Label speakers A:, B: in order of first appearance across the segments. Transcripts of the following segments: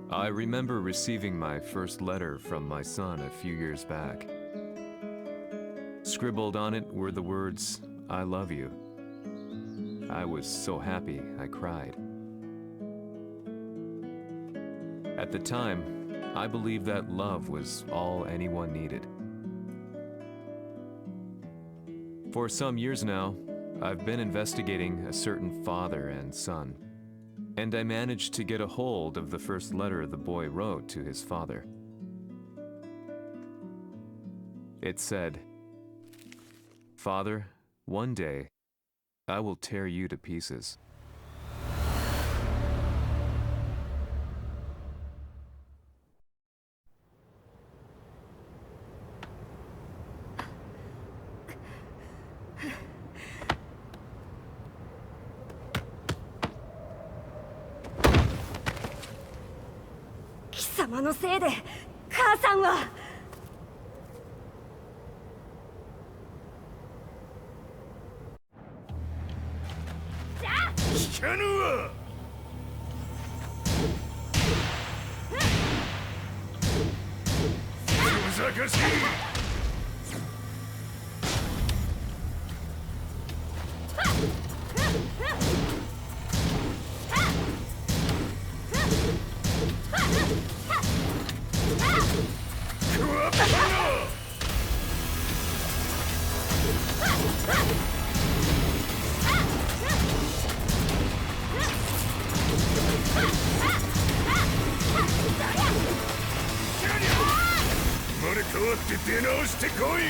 A: I remember receiving my first letter from my son a few years back. Scribbled on it were the words, "I love you." I was so happy I cried. At the time, I believed that love was all anyone needed. For some years now, I've been investigating a certain father and son, and I managed to get a hold of the first letter the boy wrote to his father. It said, "Father, one day, I will tear you to pieces."
B: Kisamaのせいで母さんは。
C: 聞かぬわ。ふざかしい。生まれ変わって出直してこい。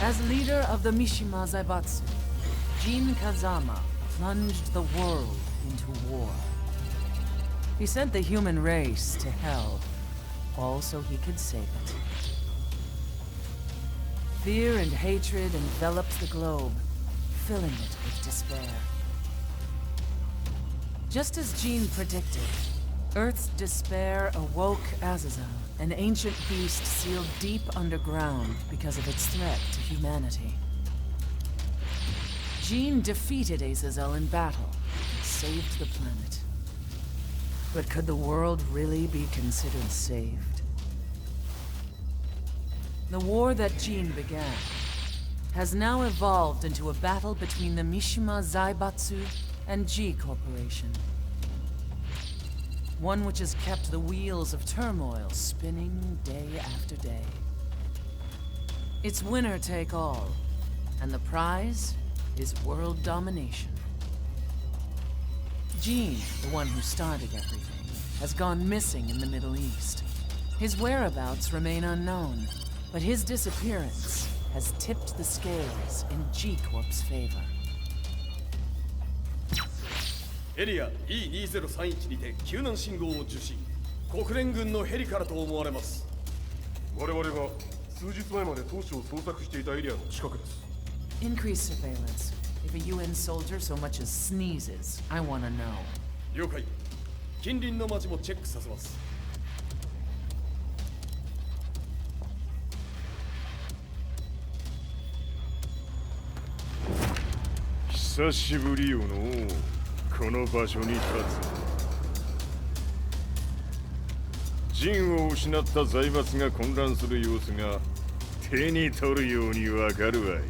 D: As leader of the Mishima Zaibatsu, Jin Kazama plunged the world into war. He sent the human race to hell, all so he could save it. Fear and hatred enveloped the globe, filling it with despair. Just as Jin predicted, Earth's despair awoke Azazel, an ancient beast sealed deep underground because of its threat to humanity. Jin defeated Azazel in battle and saved the planet. But could the world really be considered saved? The war that Jin began has now evolved into a battle between the Mishima Zaibatsu and G Corporation. One which has kept the wheels of turmoil spinning day after day. It's winner take all, and the prize is world domination. Jin, the one who started everything, has gone missing in the Middle East. His whereabouts remain unknown, but his disappearance has tipped the scales in G Corp's favor.
E: エリア E2031 にて救難信号を受信。国連軍のヘリからと思われます。
C: 我々が数日前まで当初を捜索していたエリアの近くです。
D: Increase surveillance. If a UN soldier so much as sneezes, I want to know.
E: 了解。近隣の町もチェックさせます。
C: 久しぶりよのこの場所に立つ。陣を失った財閥が混乱する様子が手に取るようにわかるわい。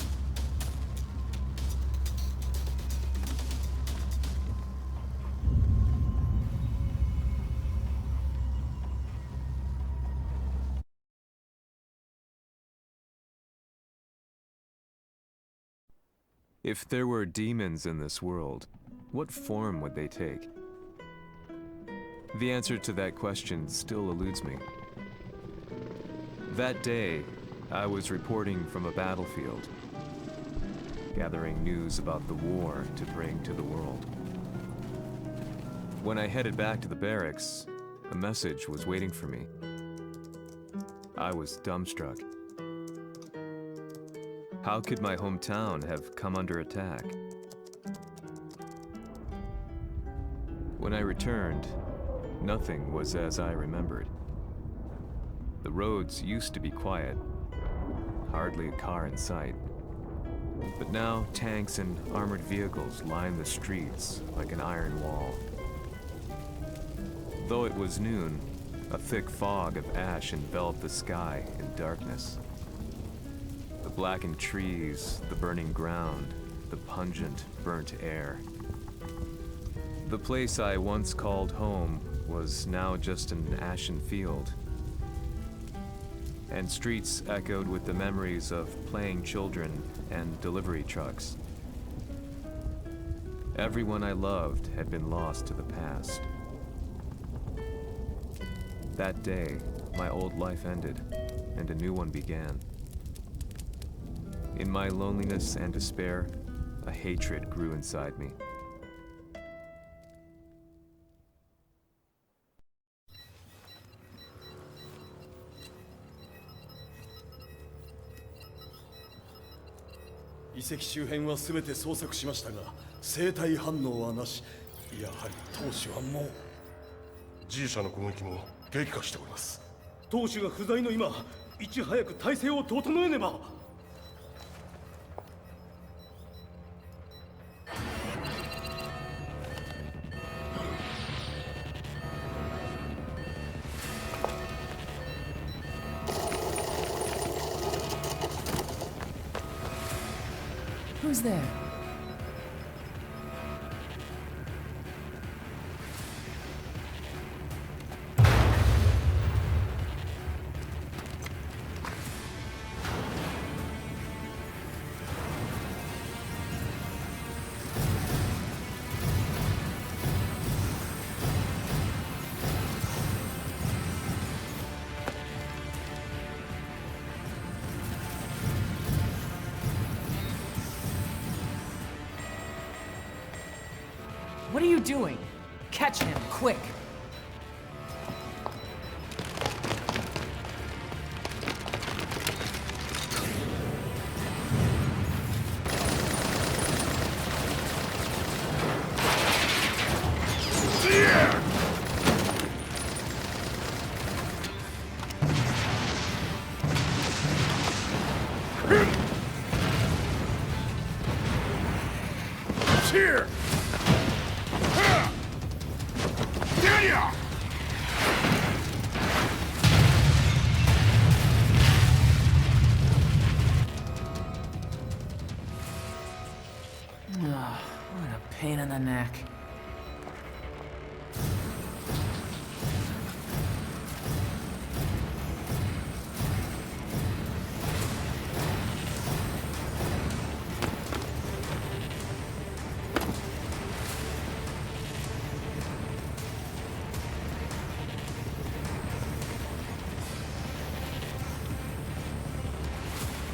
A: If there were demons in this world, what form would they take? The answer to that question still eludes me. That day, I was reporting from a battlefield, gathering news about the war to bring to the world. When I headed back to the barracks, a message was waiting for me. I was dumbstruck. How could my hometown have come under attack? When I returned, nothing was as I remembered. The roads used to be quiet, hardly a car in sight. But now tanks and armored vehicles line the streets like an iron wall. Though it was noon, a thick fog of ash enveloped the sky in darkness. The blackened trees, the burning ground, the pungent, burnt air. The place I once called home was now just an ashen field. And streets echoed with the memories of playing children and delivery trucks. Everyone I loved had been lost to the past. That day, my old life ended, and a new one began. In my loneliness and despair, a hatred grew inside me.
E: 「遺跡周辺は全て捜索しましたが、生体反応はなし。やはり当主はもう。
C: G 社の攻撃も激化しております。
E: 当主が不在の今、いち早く体制を整えねば。
D: Who's there? What are you doing? Catch him, quick!
C: Here!
D: What a pain in the neck.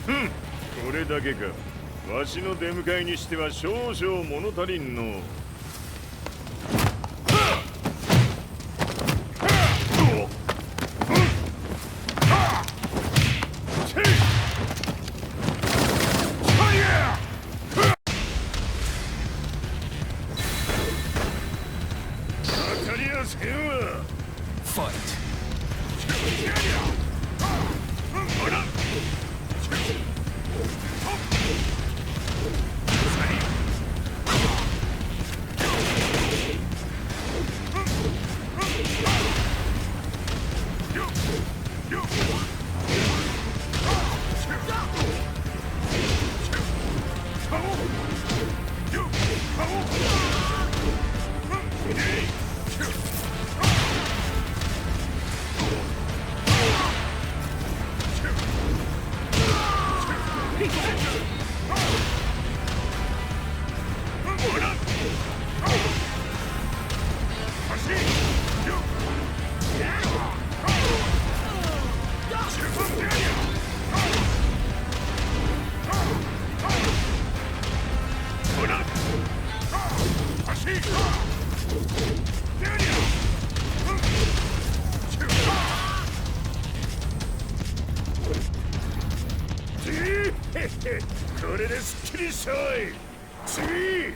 C: Hmm. これだけか。わしの出迎えにしては少々物足りんの。せんわ。
A: Fight.
C: これですっきりしたい。次。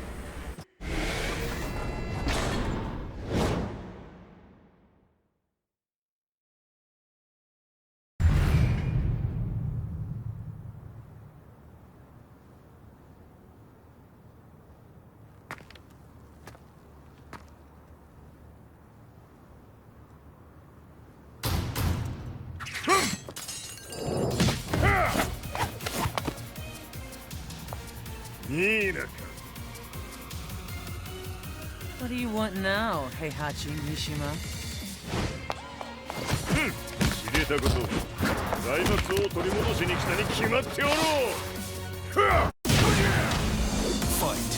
C: いいなか。
D: What do you want now, Heihachi Mishima?
C: 知れたこと、財閥を取り戻しに来たに決まっておろう。
A: Fight.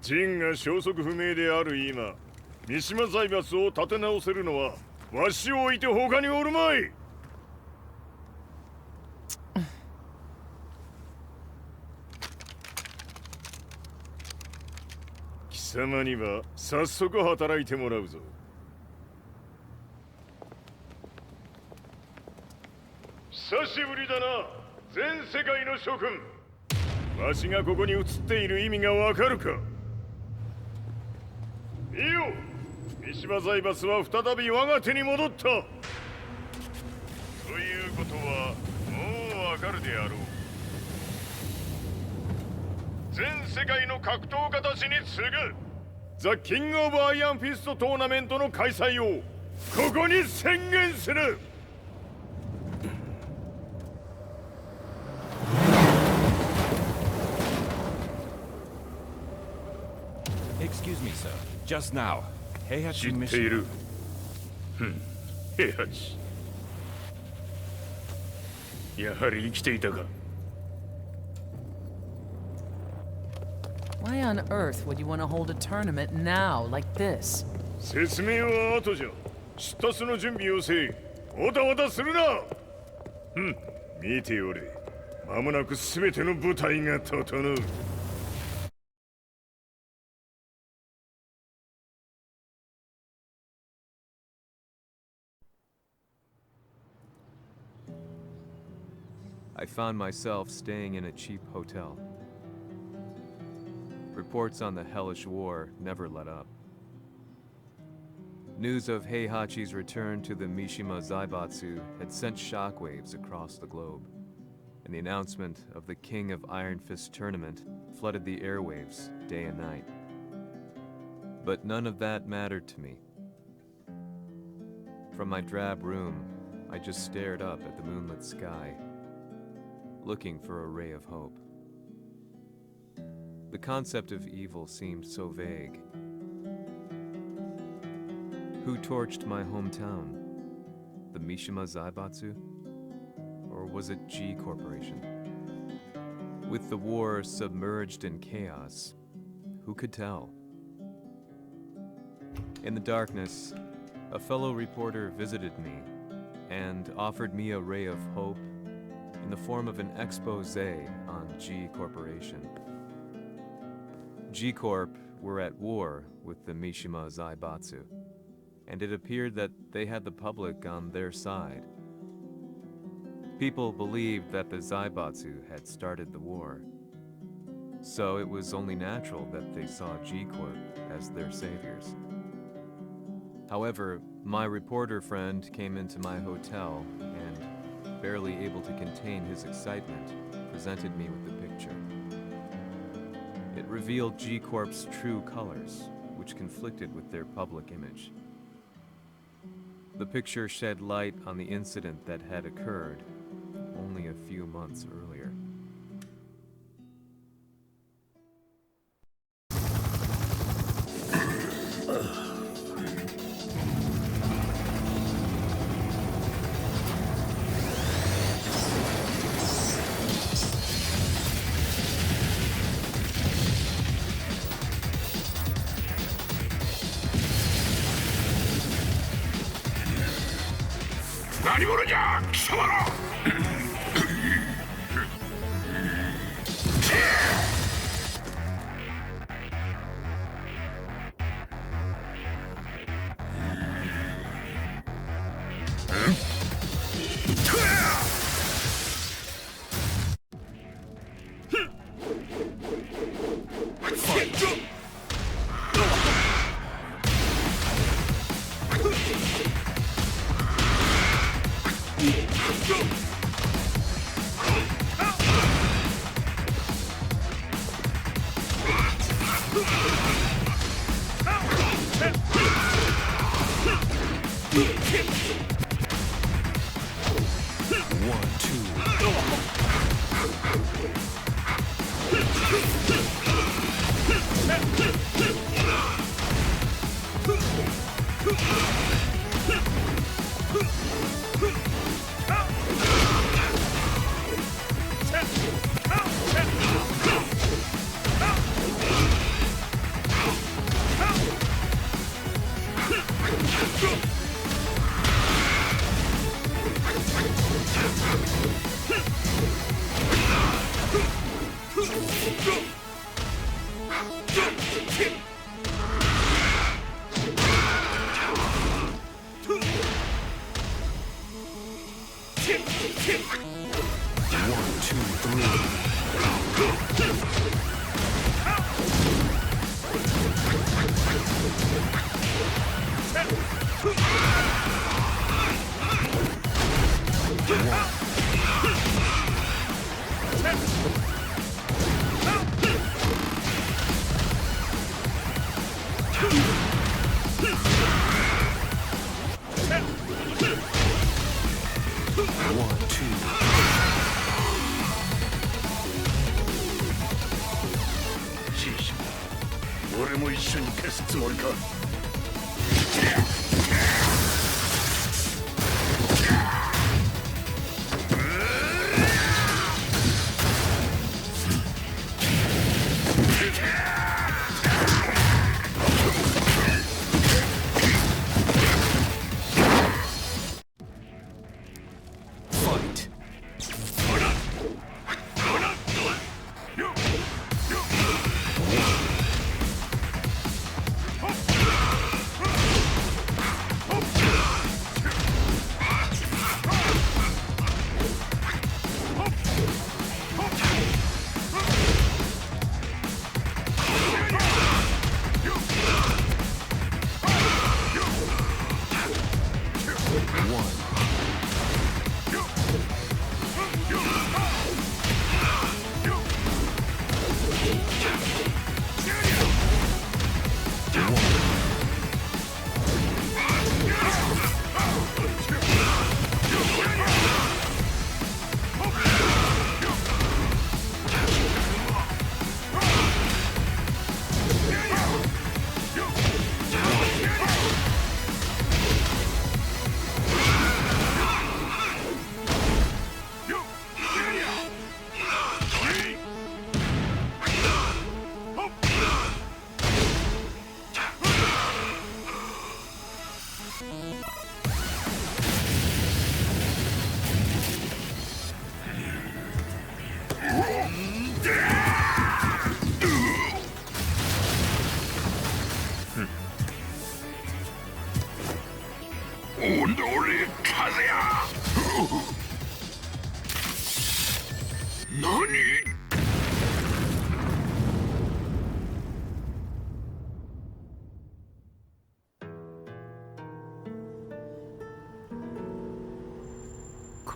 A: 陣が消息不明である今、三島財閥を立て直せるのはわしを置いて他におるまい。貴様には早速働いてもらうぞ。久しぶりだな、全世界の諸君。わしがここに映っている意味がわかるか。見よ、三島財閥は再び我が手に戻った。ということはもうわかるであろう。全世界の格闘家たちに次ぐザ・キング・オブ・アイアンフィストトーナメントの開催をここに宣言する。
F: Excuse me, sir. Just now,
C: 知っている。平八。やはり生きていたか。
D: Why on earth would you want to hold a tournament now, like this?
C: 説明は後じゃ。出立の準備をせい。おたわたするな。見ておれ。間もなく全ての部隊が整う。
A: I found myself staying in a cheap hotel. Reports on the hellish war never let up. News of Heihachi's return to the Mishima Zaibatsu had sent shockwaves across the globe, and the announcement of the King of Iron Fist tournament flooded the airwaves day and night. But none of that mattered to me. From my drab room, I just stared up at the moonlit sky, looking for a ray of hope. The concept of evil seemed so vague. Who torched my hometown? The Mishima Zaibatsu? Or was it G Corporation? With the war submerged in chaos, who could tell? In the darkness, a fellow reporter visited me and offered me a ray of hope in the form of an expose on G Corporation. G Corp were at war with the Mishima Zaibatsu, and it appeared that they had the public on their side. People believed that the Zaibatsu had started the war, so it was only natural that they saw G Corp as their saviors. However, my reporter friend came into my hotel and, barely able to contain his excitement, presented me with the picture. It revealed G Corp's true colors, which conflicted with their public image. The picture shed light on the incident that had occurred only a few months earlier.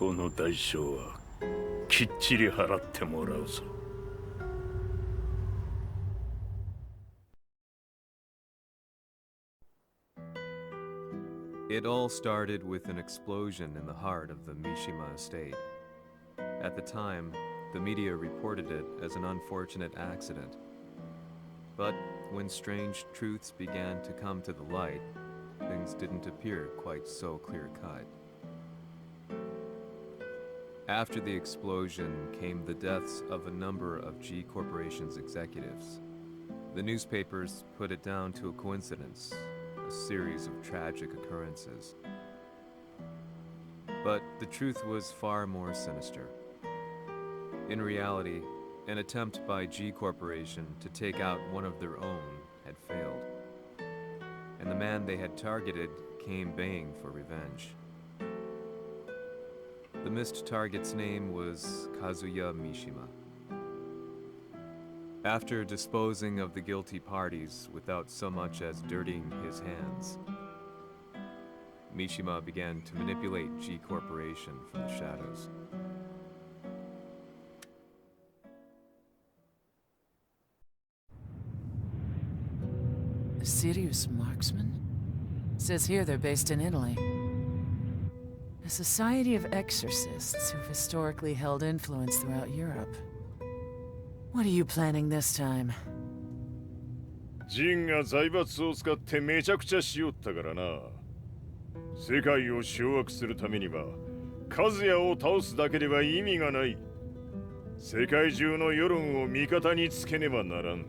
C: この代償はきっちり払ってもらうぞ。
A: It all started with an explosion in the heart of the Mishima estate. At the time, the media reported it as an unfortunate accident. But when strange truths began to come to the light, things didn't appear quite so clear-cut. After the explosion came the deaths of a number of G Corporation's executives. The newspapers put it down to a coincidence, a series of tragic occurrences. But the truth was far more sinister. In reality, an attempt by G Corporation to take out one of their own had failed, and the man they had targeted came baying for revenge. The missed target's name was Kazuya Mishima. After disposing of the guilty parties without so much as dirtying his hands, Mishima began to manipulate G Corporation from the shadows.
D: A serious marksman? Says here they're based in Italy. A society of exorcists who've historically held influence throughout Europe. What are you planning this time?
C: ジンが財閥を使ってめちゃくちゃしよったからな。世界を掌握するためには、カズヤを倒すだけでは意味がない。世界中の世論を味方につけねばならん。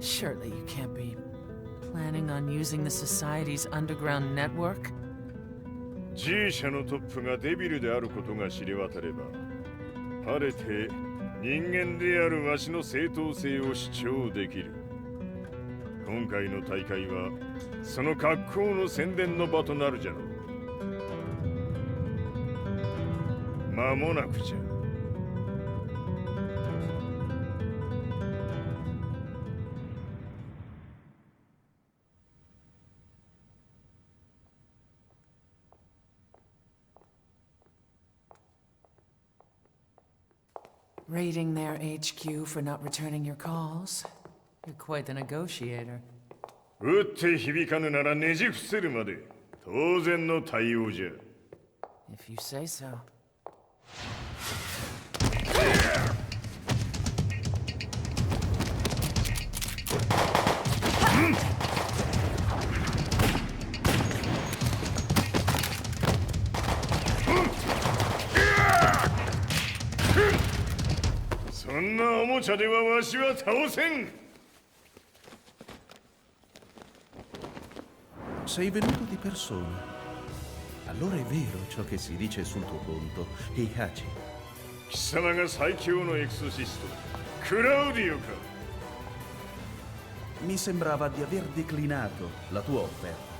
D: Surely you can't be planning on using the society's underground network?
C: G 社のトップがデビルであることが知れ渡れば、晴れて人間であるわしの正当性を主張できる。今回の大会はその格好の宣伝の場となるじゃろう。間もなくじゃ。
D: Raiding their HQ for not returning your calls? You're quite the negotiator.
C: 撃って響かぬならねじ伏せるまで当然の対応じゃ。
D: If you say so.
C: 茶ではわしは倒せん。
F: Sei venuto di persona. Allora è vero ciò che si dice sul tuo conto, Heihachi.
C: 貴様が最強のエクソシスト、クラウディオか。
F: Mi sembrava di aver declinato la tua offerta.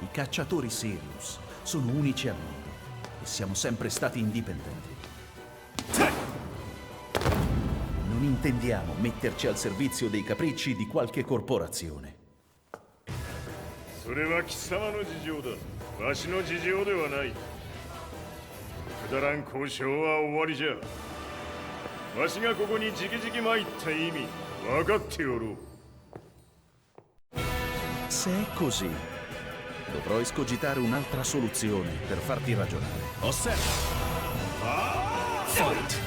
F: I cacciatori Sirius sono unici al mondo e siamo sempre stati indipendenti. Non intendiamo metterci al servizio dei capricci di qualche corporazione.
C: それは貴様の事情だ。わしの事情ではない。くだらん交渉は終わりじゃ。わしがここに直々参った意味、分かっておろう。
F: Se è così, dovrò escogitare un'altra soluzione per farti ragionare. Osserva! Fight!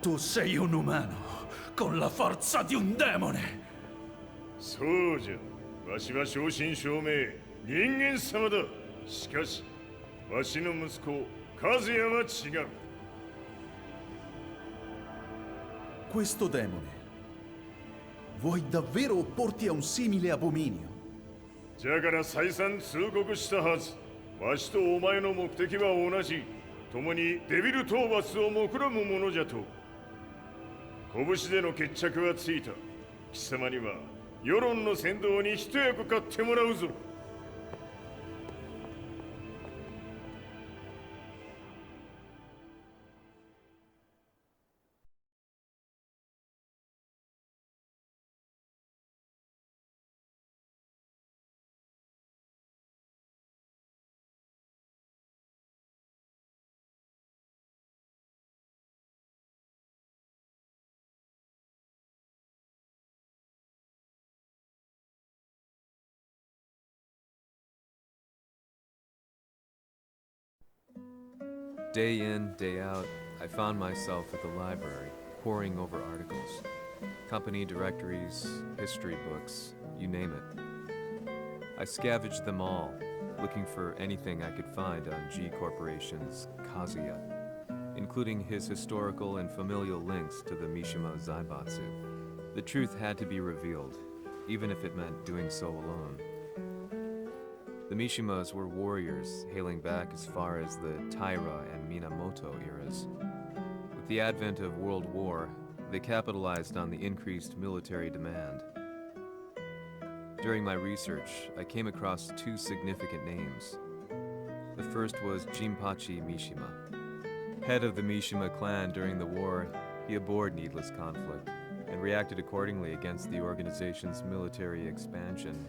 F: Tu sei un umano, con la forza di un demone!
C: そうじゃ。わしは正真正銘、人間様だ。しかし、わしの息子、和也は違う。
F: Questo demone, vuoi davvero opporti a un simile abominio?
C: じゃから再三通告したはず。わしとお前の目的は同じ。共にデビル討伐を目論むものじゃと。拳での決着はついた。貴様には世論の先導に一役買ってもらうぞ。
A: Day in, day out, I found myself at the library, poring over articles. Company directories, history books, you name it. I scavenged them all, looking for anything I could find on G Corporation's Kazuya, including his historical and familial links to the Mishima Zaibatsu. The truth had to be revealed, even if it meant doing so alone. The Mishimas were warriors hailing back as far as the Taira and Minamoto eras. With the advent of World War, they capitalized on the increased military demand. During my research, I came across two significant names. The first was Jinpachi Mishima. Head of the Mishima clan during the war, he abhorred needless conflict and reacted accordingly against the organization's military expansion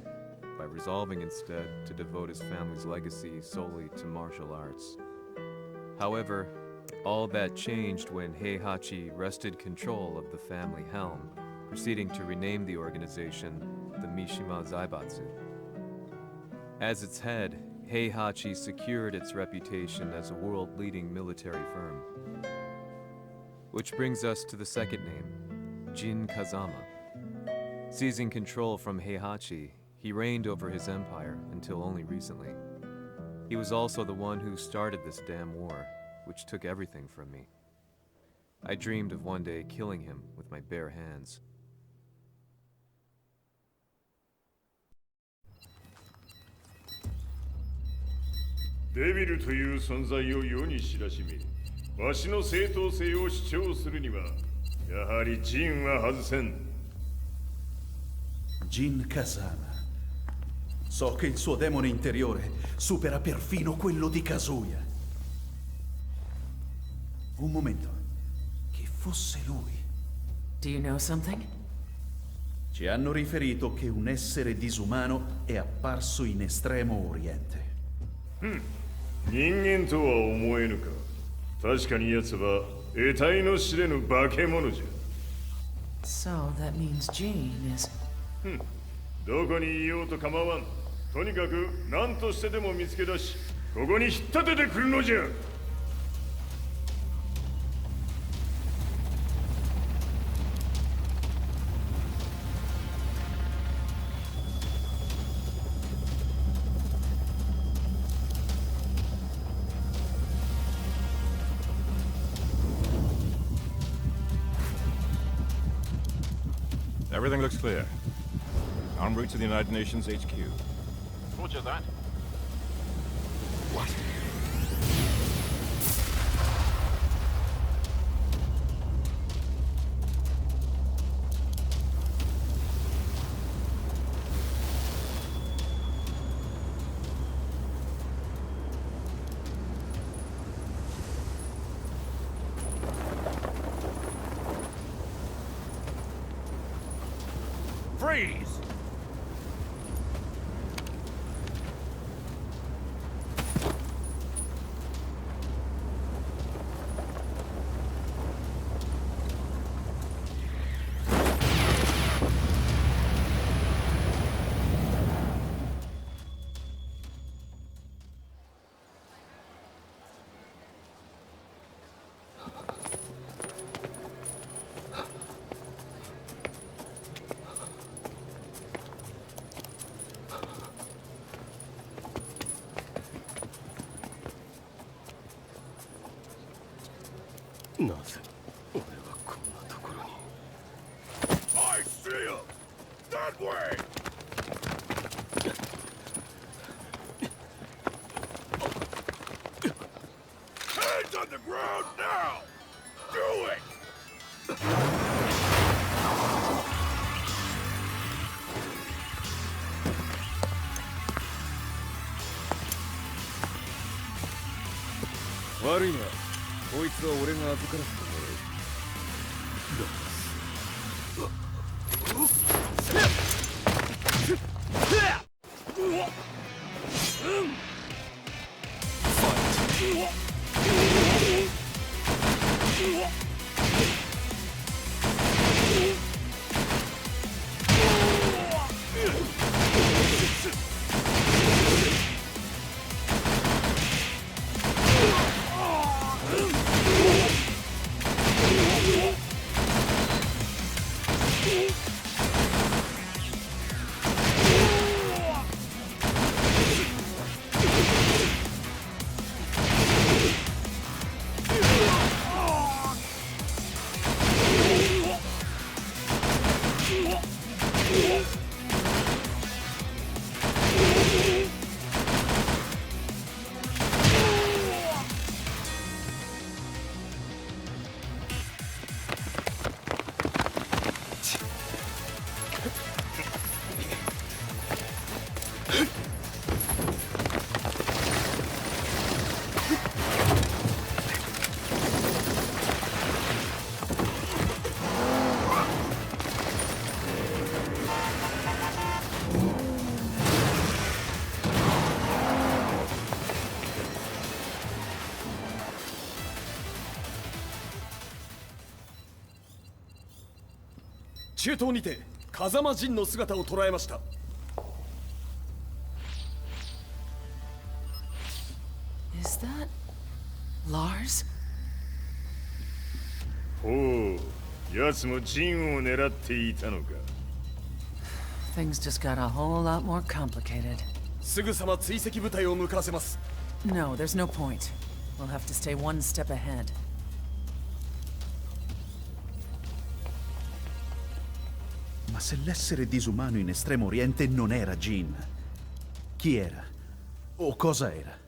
A: by resolving instead to devote his family's legacy solely to martial arts. However, all that changed when Heihachi wrested control of the family helm, proceeding to rename the organization the Mishima Zaibatsu. As its head, Heihachi secured its reputation as a world-leading military firm. Which brings us to the second name, Jin Kazama. Seizing control from Heihachi, he reigned over his empire until only recently. He was also the one who started this damn war, which took everything from me. I dreamed of one day killing him with my bare hands.
C: デビルという存在を世に知らしめ、わしの正当性を主張するには、やはりジンは外せん。
F: Jin Kazama. So che il suo demone interiore supera perfino quello di Kazuya. Un momento. Chi fosse lui?
D: Do you know something?
F: Ci hanno riferito che un essere disumano è apparso in Estremo Oriente.
C: 人間とは思えぬか。確かに奴は得体の知れぬ化け物じゃ。
D: So that means Jean is...
C: どこにいようと構わん。とにかく何としてでも見つけ出し、ここに引っ立ててくるのじゃ。
G: Everything looks clear. En route to the United Nations HQ.
H: Roger that.
G: What?
H: Freeze!
C: I see him! That way! Hands on the ground now! Do it!
E: 中東にて風間陣の姿を捉えました。
D: Is that... Lars?
C: ほう、奴もジンを狙っていたのか。
D: Things just got a whole lot more complicated.
E: すぐさま追跡部隊を向かわせます。
D: No, there's no point. We'll have to stay one step ahead.
F: Ma se l'essere disumano in Estremo Oriente non era Jin, chi era? O cosa era?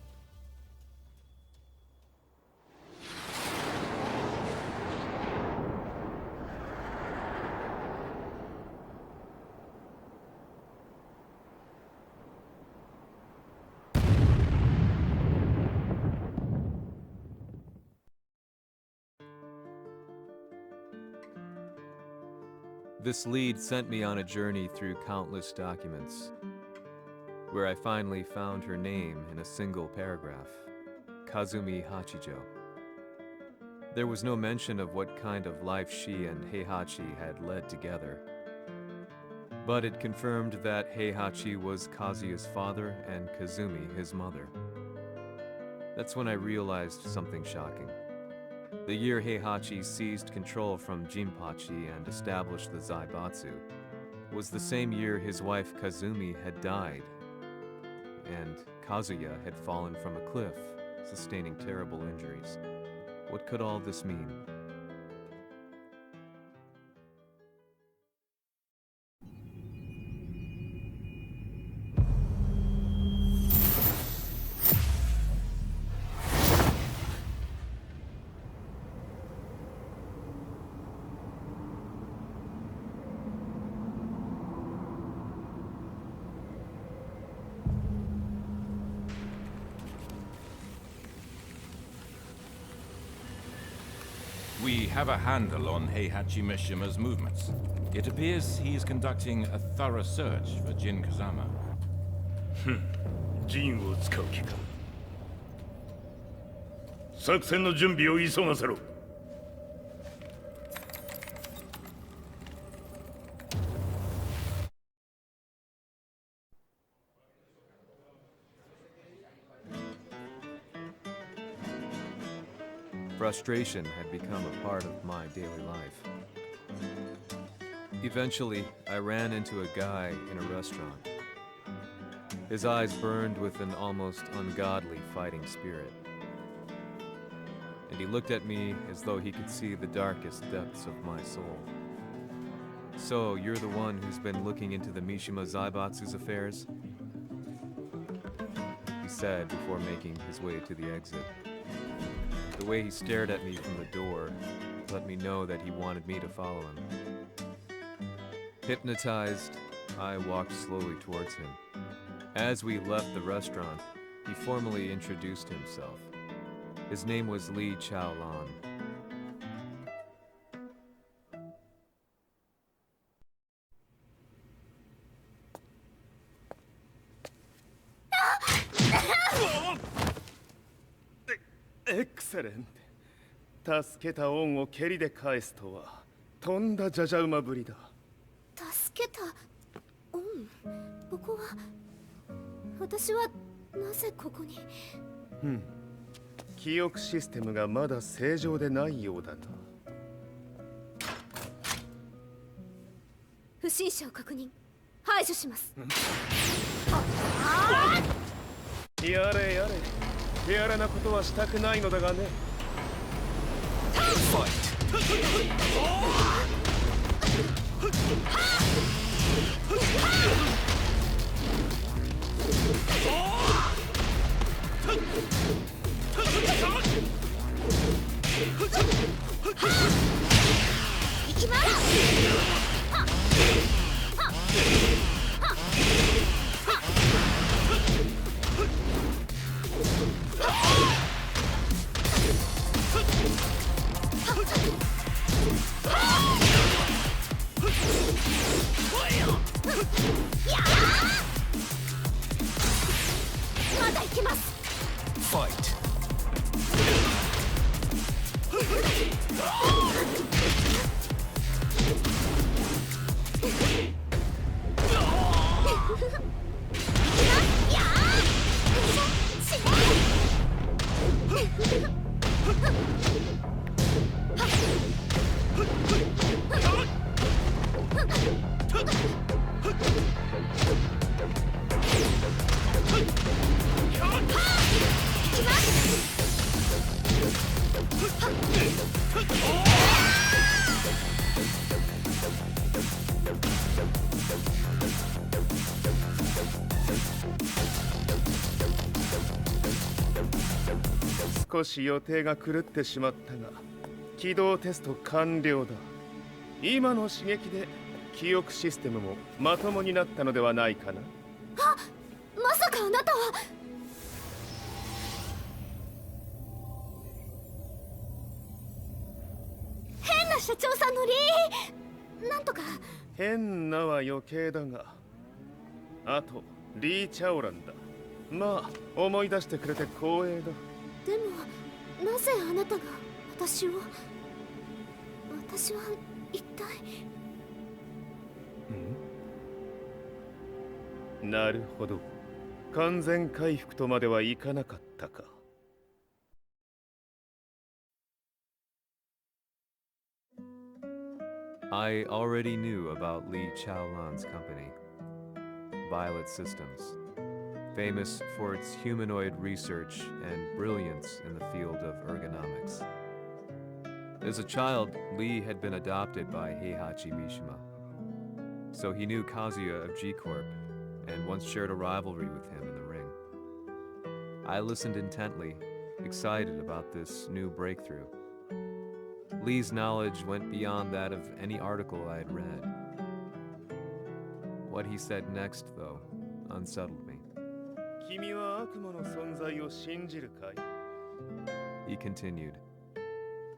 A: This lead sent me on a journey through countless documents, where I finally found her name in a single paragraph, Kazumi Hachijo. There was no mention of what kind of life she and Heihachi had led together, but it confirmed that Heihachi was Kazuya's father and Kazumi his mother. That's when I realized something shocking. The year Heihachi seized control from Jinpachi and established the Zaibatsu was the same year his wife Kazumi had died, and Kazuya had fallen from a cliff, sustaining terrible injuries. What could all this mean?
G: We have a handle on Heihachi Mishima's movements. It appears he is conducting a thorough search for Jin Kazama.
C: ジンを使う気か。作戦の準備を急がせろ。
A: Frustration had become a part of my daily life. Eventually, I ran into a guy in a restaurant. His eyes burned with an almost ungodly fighting spirit. And he looked at me as though he could see the darkest depths of my soul. "So, you're the one who's been looking into the Mishima Zaibatsu's affairs?" he said before making his way to the exit. The way he stared at me from the door let me know that he wanted me to follow him. Hypnotized, I walked slowly towards him. As we left the restaurant, he formally introduced himself. His name was Li Chaolan.
C: Excellent. 助けた恩を蹴りで返すとはとんだじゃじゃ馬ぶりだ。
B: 助けた恩。ここは私はなぜここに。
C: 記憶システムがまだ正常でないようだな。
B: 不審者を確認。排除します。
C: やれやれ。手荒なことはしたくないのだがね。
B: 行きます。まだ行けます。
F: Fight.
C: 少し予定が狂ってしまったが、起動テスト完了だ。今の刺激で記憶システムもまともになったのではないかな。
B: あ、まさかあなたは。変な社長さんのなんとか。
C: 変なは余計だが、あとリー・チャオランだ。まあ思い出してくれて光栄だ。
B: でもなぜあなたが私は一体。
C: なるほど、完全回復とまではいかなかったか。
A: I already knew about Li Chaolan's company, Violet Systems, famous for its humanoid research and brilliance in the field of ergonomics. As a child, Li had been adopted by Heihachi Mishima, so he knew Kazuya of G-Corp and once shared a rivalry with him in the ring. I listened intently, excited about this new breakthrough. Lee's knowledge went beyond that of any article I had read. What he said next, though, unsettled me.
C: 君は悪魔の存在を信じるかい?
A: He continued.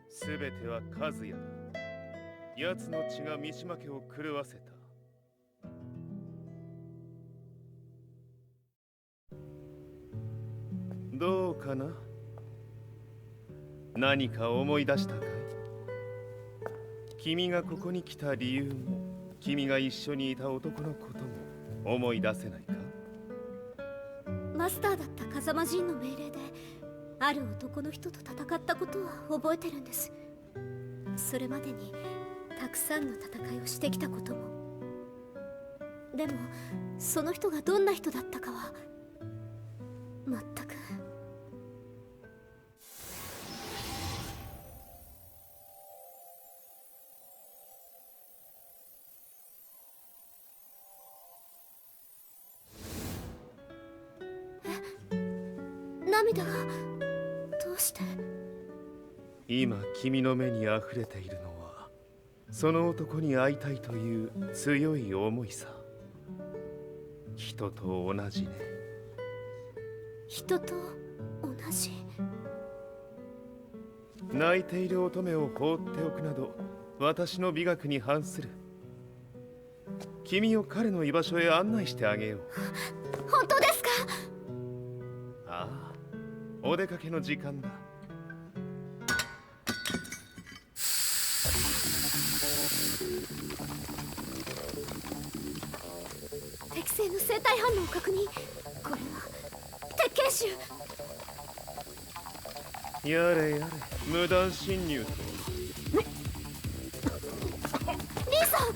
C: すべてはカズヤだ。奴の血が三島家を狂わせた。どうかな？何か思い出したかい？君がここに来た理由も、君が一緒にいた男のことも思い出せないか？
B: マスターだった風間陣の命令である男の人と戦ったことは覚えてるんです。それまでにたくさんの戦いをしてきたことも。でもその人がどんな人だったかは全く。涙がどうして？
C: 今君の目にあふれているのはその男に会いたいという強い思いさ。人と同じね。
B: 人と同じ。
C: 泣いている乙女を放っておくなど私の美学に反する。君を彼の居場所へ案内してあげよう。
B: 本当ですか？
C: ああ、お出かけの時間だ。
B: 適正の生体反応を確認。これは鉄拳臭。
C: やれやれ、無断侵入と。
B: リーさん。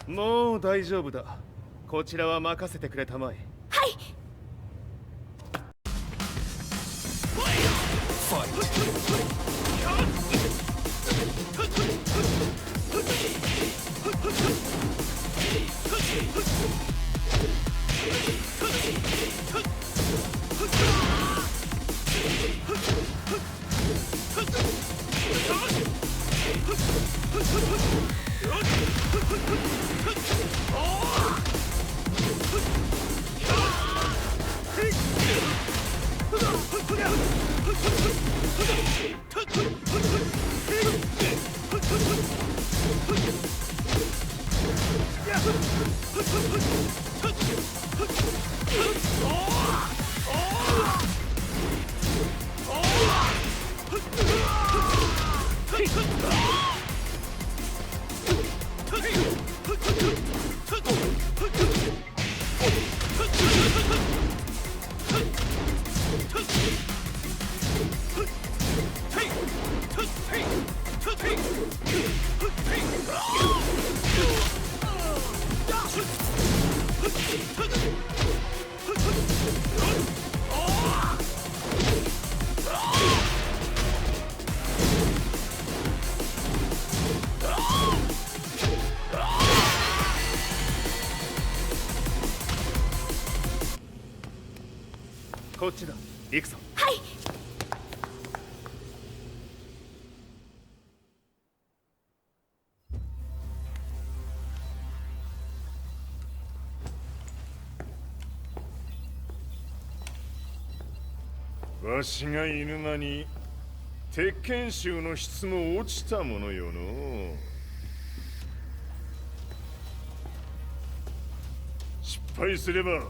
I: もう大丈夫だ。こちらは任せてくれたまえ。
B: はい。
I: こっちだ。行くぞ。
B: はい。
C: わしが犬間に鉄拳衆の質も落ちたものよの。失敗すれば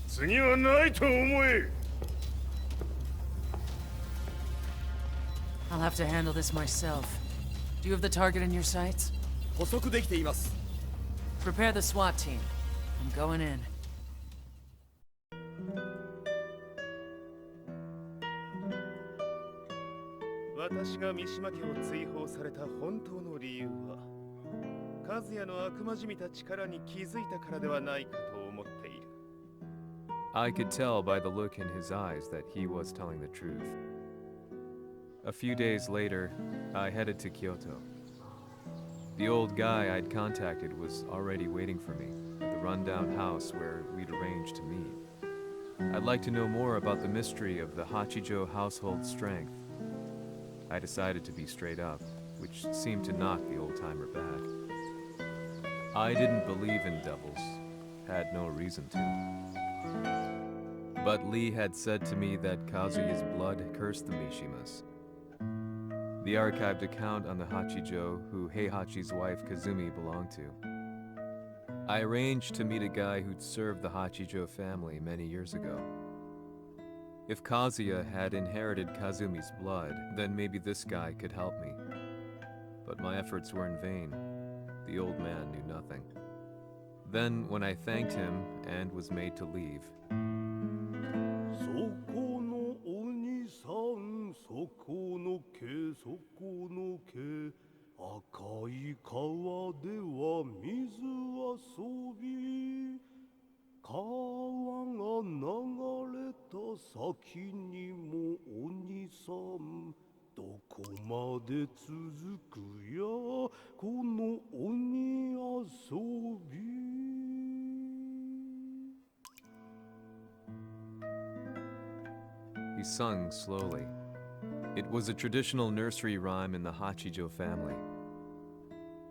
C: 次はないと思え。
D: I'll have to handle this myself. Do you have the target in your sights?
E: 捕捉できています。
D: Prepare the SWAT team. I'm going in.
I: 私が三島家を追放された本当の理由は、和也の悪魔じみた力に気づいたからではないかと思っている。
A: I could tell by the look in his eyes that he was telling the truth. A few days later, I headed to Kyoto. The old guy I'd contacted was already waiting for me at the rundown house where we'd arranged to meet. I'd like to know more about the mystery of the Hachijo household strength. I decided to be straight up, which seemed to knock the old-timer back. I didn't believe in devils, had no reason to. But Lee had said to me that Kazuya's blood cursed the Mishimas. The archived account on the Hachijo who Heihachi's wife Kazumi belonged to. I arranged to meet a guy who'd served the Hachijo family many years ago. If Kazuya had inherited Kazumi's blood, then maybe this guy could help me. But my efforts were in vain. The old man knew nothing. Then, when I thanked him and was made to leave,
E: そこのお兄さん、そこの毛、そこの毛、赤い川では水遊び、川が流れた先にもお兄さん、どこまで続くやこの鬼遊び。
A: he sung slowly. It was a traditional nursery rhyme in the Hachijo family.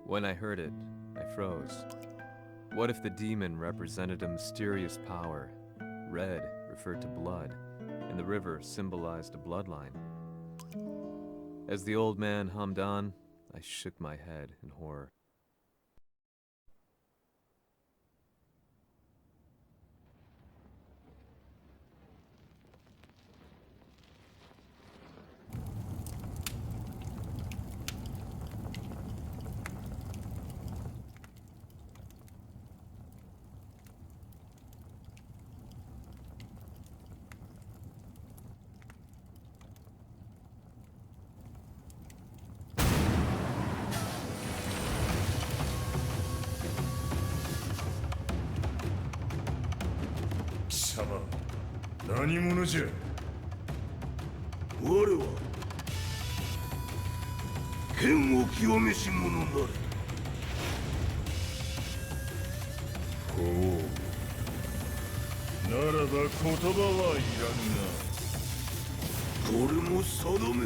A: When I heard it, I froze. What if the demon represented a mysterious power? Red referred to blood, and the river symbolized a bloodline. As the old man hummed on, I shook my head in horror.
C: 様、何者じゃ。
E: 我は剣を極めし者なれ。
C: ほう。ならば言葉はいらんな。
E: これも定め。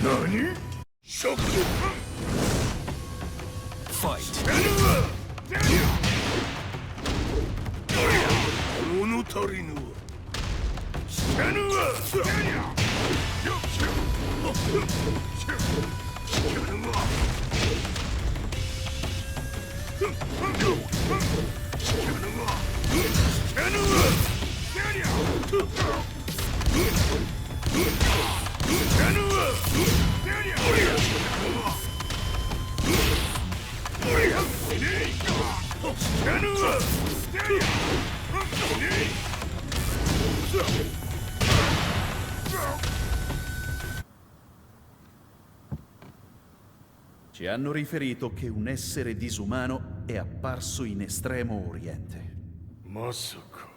C: 何？
E: 食料。物足りぬわ。死ぬわ。
F: Ci hanno riferito che un essere disumano è apparso in Estremo Oriente.
C: まさか。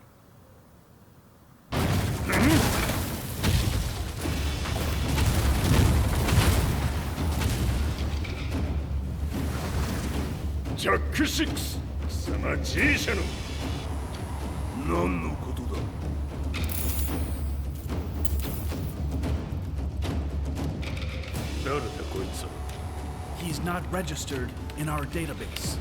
C: ジャック6、貴様 G 社の
E: 何のことだ。
C: 誰だこいつは。
J: He's not registered in our database.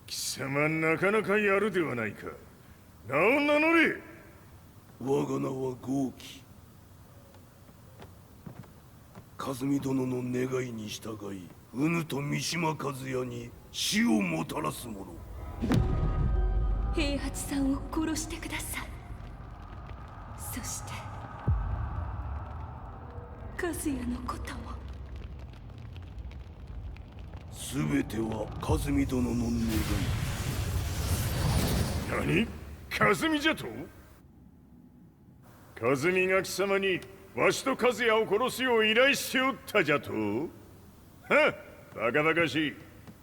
C: 貴様なかなかやるではないか。名を名乗れ。
E: 我が名は豪輝。和美殿の願いに従いうぬと三島和也に死をもたらす者。
B: 平八さんを殺してください。そして和也のことも。
E: 全ては和美殿の願い。
C: 何？和美じゃと？和美が貴様にわしと和也を殺すよう依頼しておったじゃと？はっ、バカバカしい。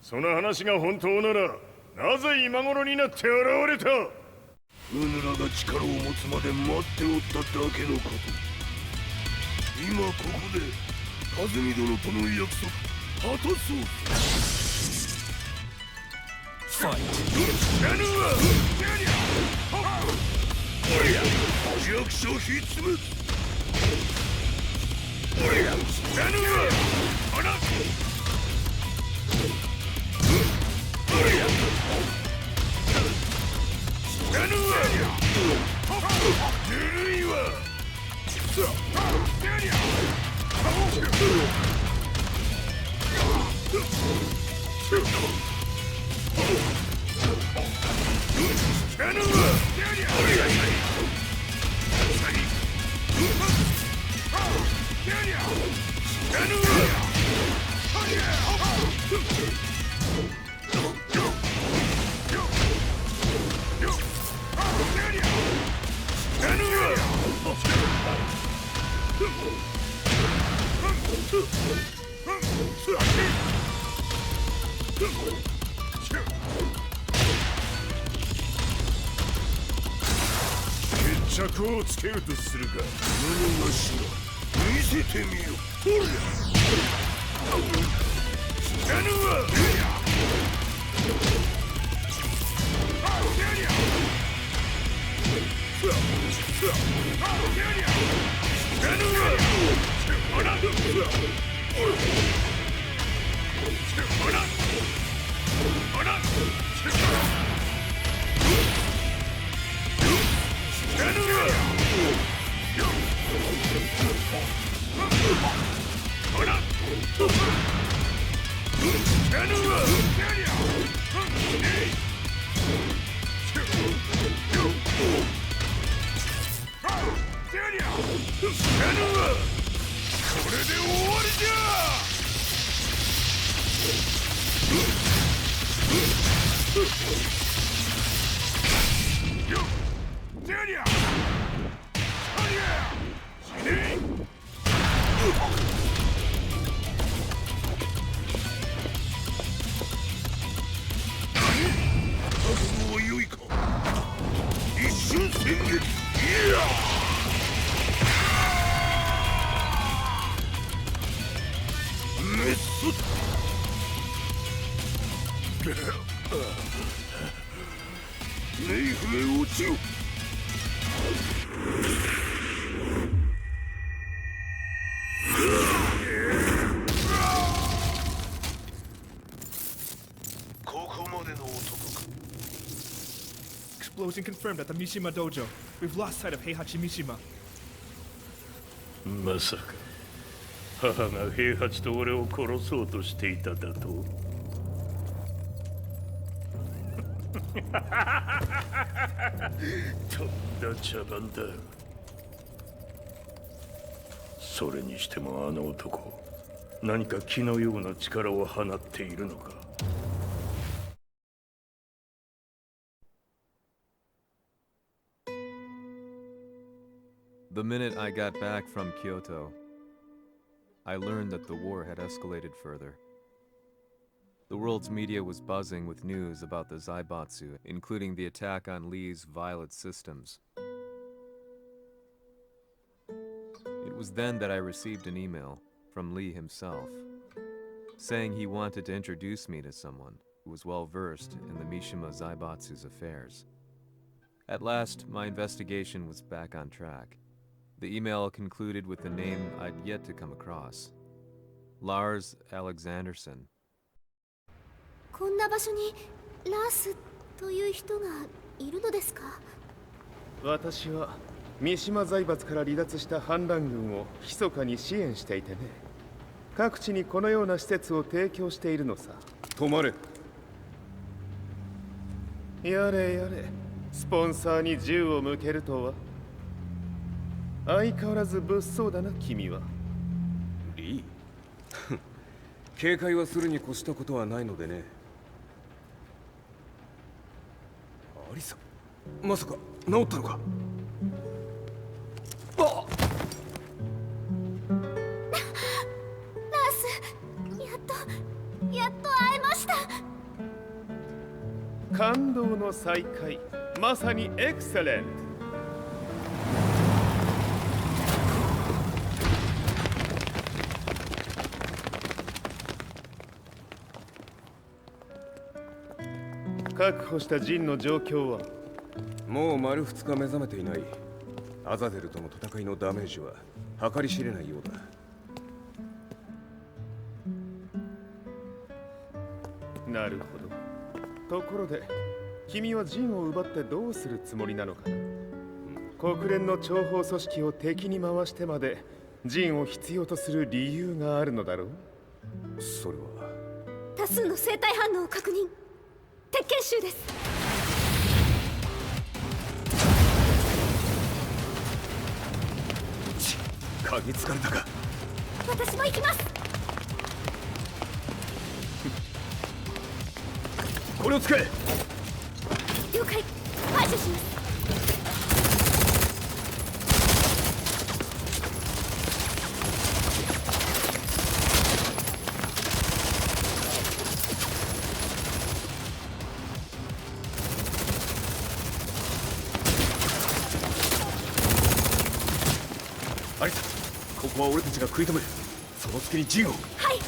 C: その話が本当ならなぜ今頃になって現れた？
E: うぬらが力を持つまで待っておっただけのこと。今ここで和美殿との約束果たそう。
C: ファイト。
E: 弱者をひっつめ。ぬるいわ。
C: 決着をつけるとするか。何がしろ見せてみよ。ほりゃ知らぬわ。
J: Explosion confirmed at the Mishima dojo. We've lost sight of Heihachi Mishima.
E: まさか母が平八と俺を殺そうとしていただと。とんだ茶番だ。それにしてもあの男、何か気のような力を放っているのか。
A: The minute I got back from Kyoto, I learned that the war had escalated further. The world's media was buzzing with news about the Zaibatsu, including the attack on Lee's violet systems. It was then that I received an email from Lee himself, saying he wanted to introduce me to someone who was well versed in the Mishima Zaibatsu's affairs. At last, my investigation was back on track. The email concluded with a name I'd yet to come across. Lars Alexanderson.
B: こんな場所にラースという人がいるのですか？
I: 私は三島財閥から離脱した反乱軍を密かに支援していてね。各地にこのような施設を提供しているのさ。止まれ。やれやれ、スポンサーに銃を向けるとは。相変わらず物騒だな君は。
K: リー警戒はするに越したことはないのでね。アリサ、まさか治ったのか？あっ
B: ラース、やっと会えました。
I: 感動の再会、まさにエクセレント。確保したジンの状況は？
K: もう丸2日目覚めていない。アザゼルとの戦いのダメージは計り知れないようだ。
I: なるほど。ところで君はジンを奪ってどうするつもりなのかな？国連の諜報組織を敵に回してまでジンを必要とする理由があるのだろう？
K: それは
B: 多数の生体反応を確認。鉄拳衆です。
K: 嗅ぎつかれたか？
B: 私も行きます。
K: これを使え。
B: 了解。排除します。
K: アリサ、ここは俺たちが食い止める。その隙にジンを。
B: はい。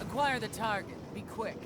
D: Acquire the target. Be quick.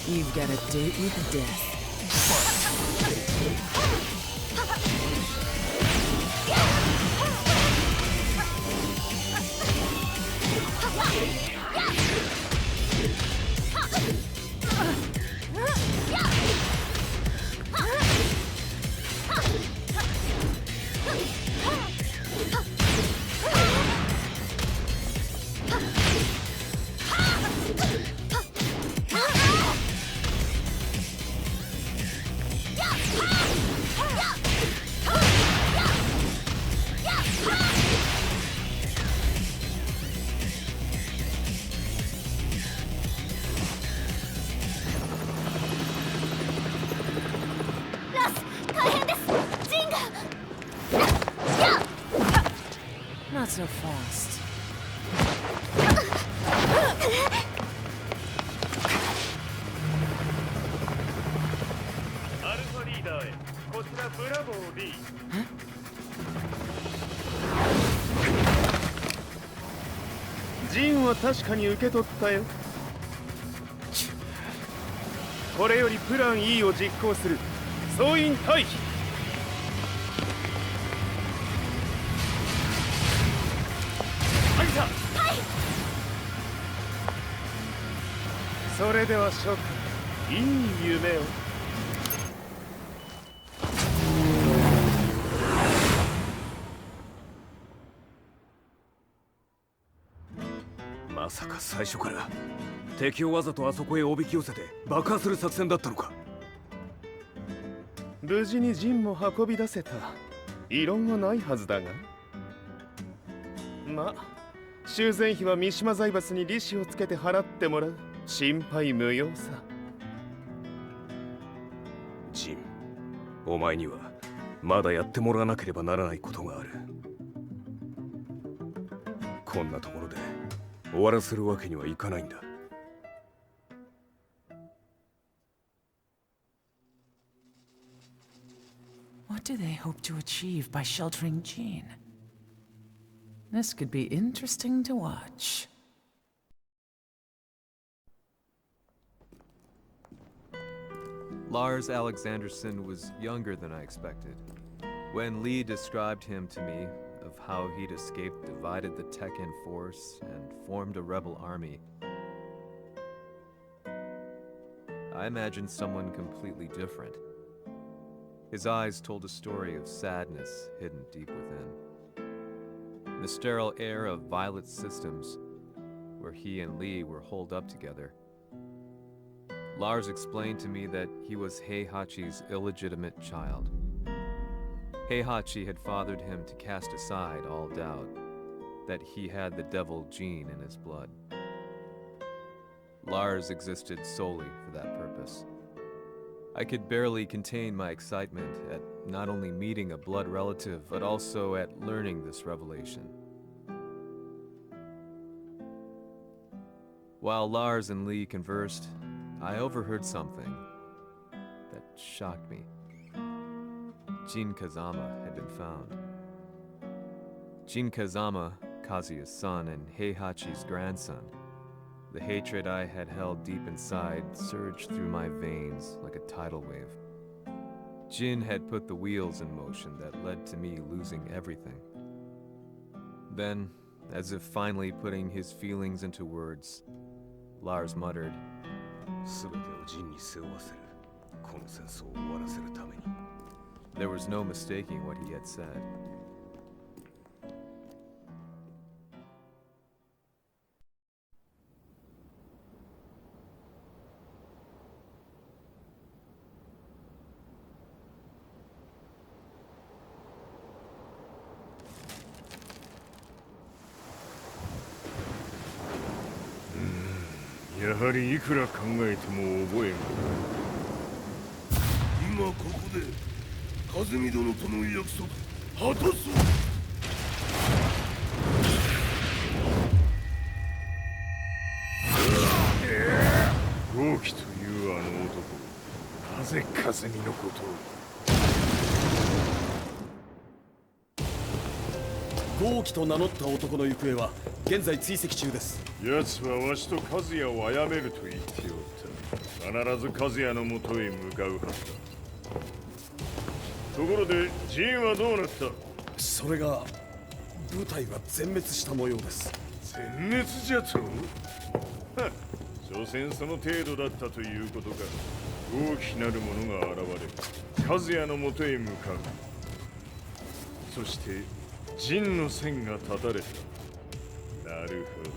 D: You've got a date with death. Not so fast.
I: アルファリーダーへ。こちらブラボー D。ジンは確かに受け取ったよ。これよりプラン E を実行する。総員退避。それでは諸君、いい夢を。
K: まさか最初から敵をわざとあそこへおびき寄せて爆破する作戦だったのか。
I: 無事にジンも運び出せた。異論はないはずだが。まあ修繕費は三島財閥に利子をつけて払ってもらう。心配無用さ。
K: ジン、お前にはまだやってもらわなければならないことがある。こんなところで終わらせるわけにはいかないんだ。
D: What do they hope to achieve by sheltering Jean? This could be interesting to watch.
A: Lars Alexanderson was younger than I expected. When Lee described him to me, of how he'd escaped, divided the Tekken Force, and formed a rebel army, I imagined someone completely different. His eyes told a story of sadness hidden deep within. The sterile air of Violet Systems, where he and Lee were holed up together. Lars explained to me that he was Heihachi's illegitimate child. Heihachi had fathered him to cast aside all doubt that he had the devil gene in his blood. Lars existed solely for that purpose. I could barely contain my excitement at not only meeting a blood relative, but also at learning this revelation. While Lars and Lee conversed, I overheard something that shocked me. Jin Kazama had been found. Jin Kazama, Kazuya's son and Heihachi's grandson. The hatred I had held deep inside surged through my veins like a tidal wave. Jin had put the wheels in motion that led to me losing everything. Then, as if finally putting his feelings into words, Lars muttered, There was no mistaking what he had said.
C: やはりいくら考えても覚えん。
E: 今ここで和美殿との約束果たそう。
C: 豪輝というあの男、なぜ和美のことを。
L: 豪輝と名乗った男の行方は現在追跡中です。
C: 奴はわしと和也を殺めると言っておった。必ず和也のもとへ向かうはずだ。ところでジンはどうなった？
L: それが部隊は全滅した模様です。
C: 全滅じゃと？はっ、所詮その程度だったということか。大きなるものが現れ、和也のもとへ向かう。そして陣の線が断たれた。なるほど。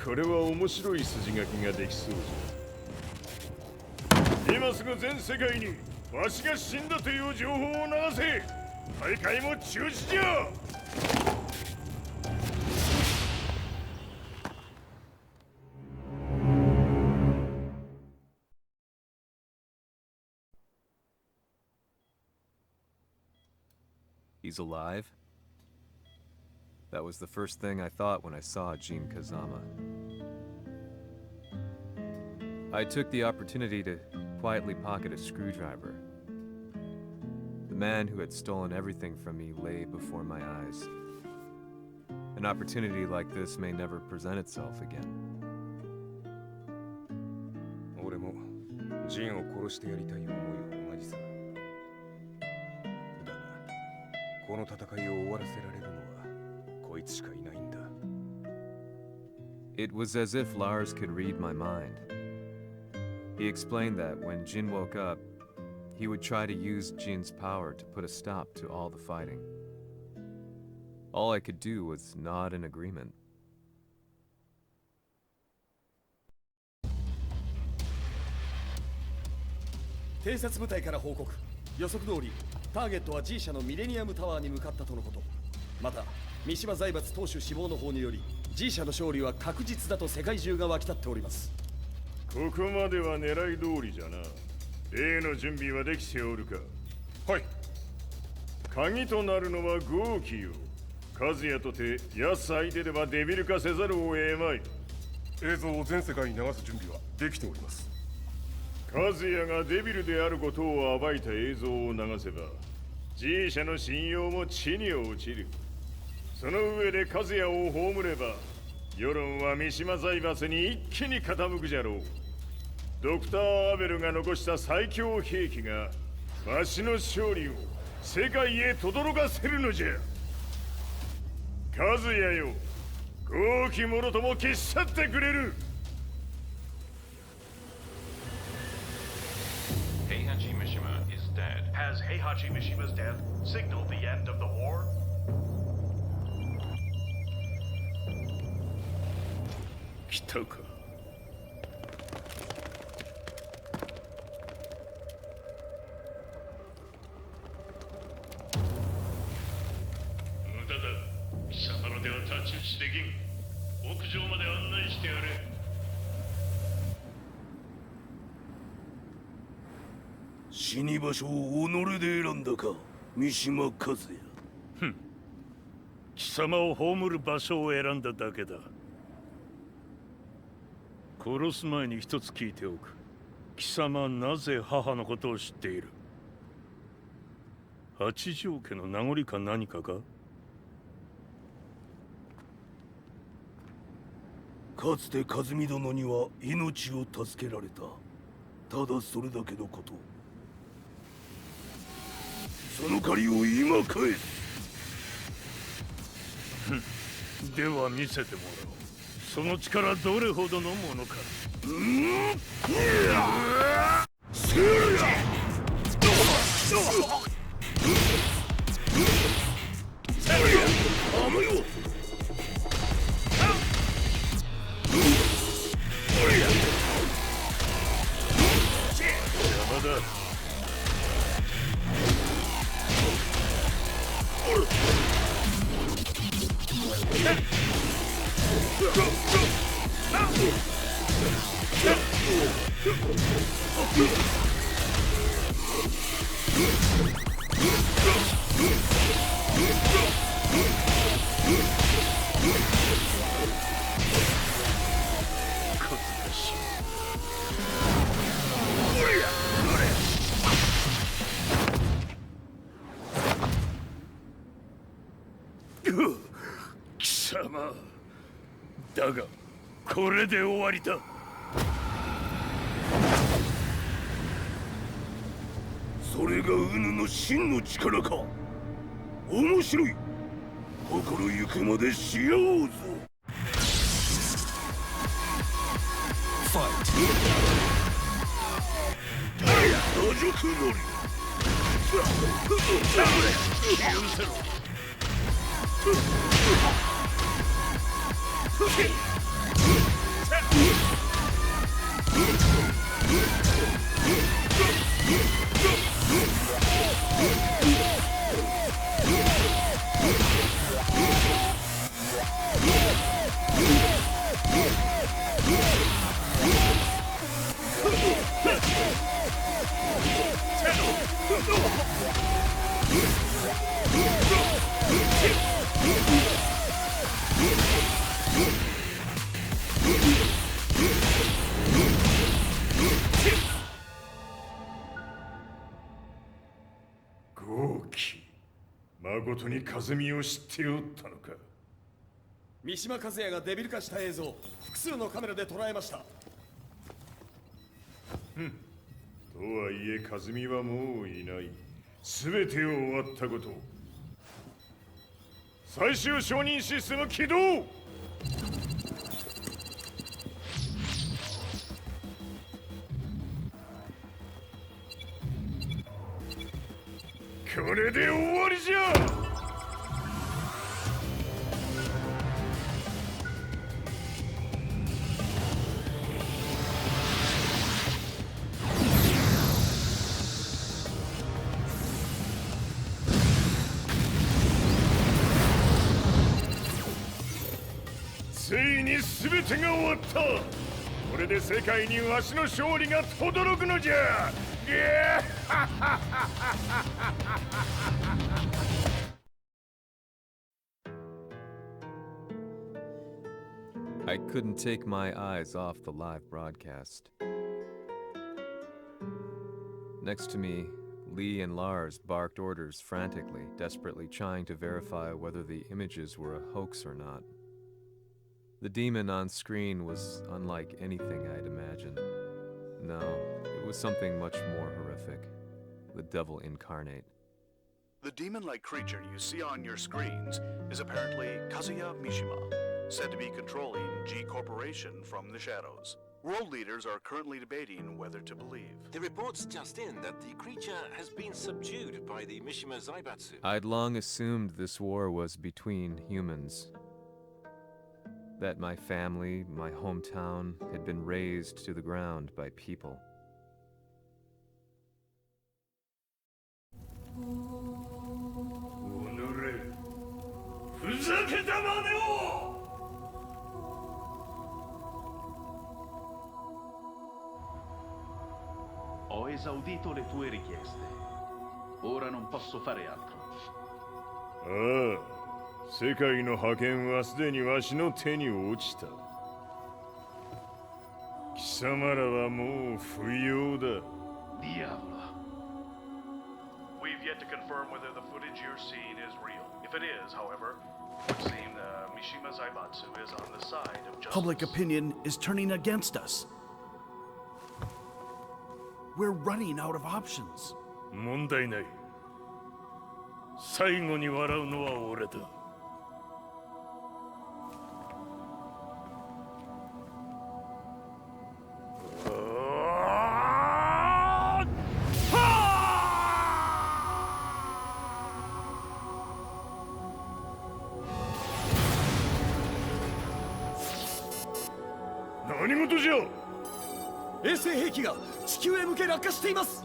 C: これは面白い筋書きができそうじゃ。今すぐ全世界にわしが死んだという情報を流せ。大会も中止じゃ。
A: He's alive? That was the first thing I thought when I saw Jin Kazama. I took the opportunity to quietly pocket a screwdriver. The man who had stolen everything from me lay before my eyes. An opportunity like this may never present itself again.
K: 俺もジンを殺してやりたい思いは同じさ。だが、この戦いを終わらせられるのはこいつしかいないんだ。
A: It was as if Lars could read my mind. He explained that when Jin woke up, he would try to use Jin's power to put a stop to all the fighting. All I could do was nod in agreement.
L: 偵察部隊から報告。予測通り、ターゲットは G 社のミレニアムタワーに向かったとのこと。また、三島財閥当主死亡の方により、G 社の勝利は確実だと世界中が沸き立っております。
C: ここまでは狙い通りじゃな。例の準備はできておるか？
I: はい。
C: 鍵となるのは豪気よ。和也とて奴相手ではデビル化せざるを得まい。
M: 映像を全世界に流す準備はできております。
C: 和也がデビルであることを暴いた映像を流せば G 社の信用も地に落ちる。その上で和也を葬れば世論は三島財閥に一気に傾くじゃろう。ドクター・アベルが残した最強兵器がわしの勝利を世界へ轟かせるのじゃ。和也よ、豪気もろとも消し去ってくれる。
H: Heihachi Mishima is dead.
J: Has Heihachi Mishima's death signaled the end of the war?
C: 来たか。
N: 無駄だ。貴様らでは太刀打ちできん。屋上まで案内してやれ。
E: 死に場所を己で選んだか、三島和也。
N: 貴様を葬る場所を選んだだけだ。殺す前に一つ聞いておく。貴様はなぜ母のことを知っている？八条家の名残か何かか？
E: かつて和美殿には命を助けられた。ただそれだけのこと。その借りを今返す。
N: では見せてもらおう。その力どれほどのものか。邪魔だ。貴様だがこれで終わりだ。
E: それがウヌの真の力か。面白い。心ゆくまでしようぞ。ファイト。打辱乗り。
N: 許せろ。
C: 豪気、誠に風見を知っておったのか。
L: 三島和也がデビル化した映像、複数のカメラで捉えました。と
C: はいえ風見はもういない。全てを終わったこと。最終承認システム起動。これで終わりじゃ。ついに全てが終わった。これで世界にわしの勝利が轟くのじゃ。
A: I couldn't take my eyes off the live broadcast. Next to me, Lee and Lars barked orders frantically, desperately trying to verify whether the images were a hoax or not. The demon on screen was unlike anything I'd imagined. No, it was something much more horrific. The devil incarnate.
O: The demon-like creature you see on your screens is apparently Kazuya Mishima, said to be controlling G Corporation from the shadows. World leaders are currently debating whether to believe.
G: The reports just in that the creature has been subdued by the Mishima Zaibatsu.
A: I'd long assumed this war was between humans. That my family, my hometown, had been razed to the ground by people.
P: Ho esaudito le tue richieste. Ora non posso fare altro.
C: ああ、世界の覇権はすでにわしの手に落ちた。貴様らはもう不要だ。
P: Diavolo.
Q: We've yet to confirm whether the footage you're seeing is real. If it is, however, it would seem Mishima Zaibatsu is on the side of justice.
J: Public opinion is turning against us. We're running out of options.
N: 問題ない。最後に笑うのは俺だ。
C: 何事じゃ。
L: 衛星兵器が地球へ向け落下しています。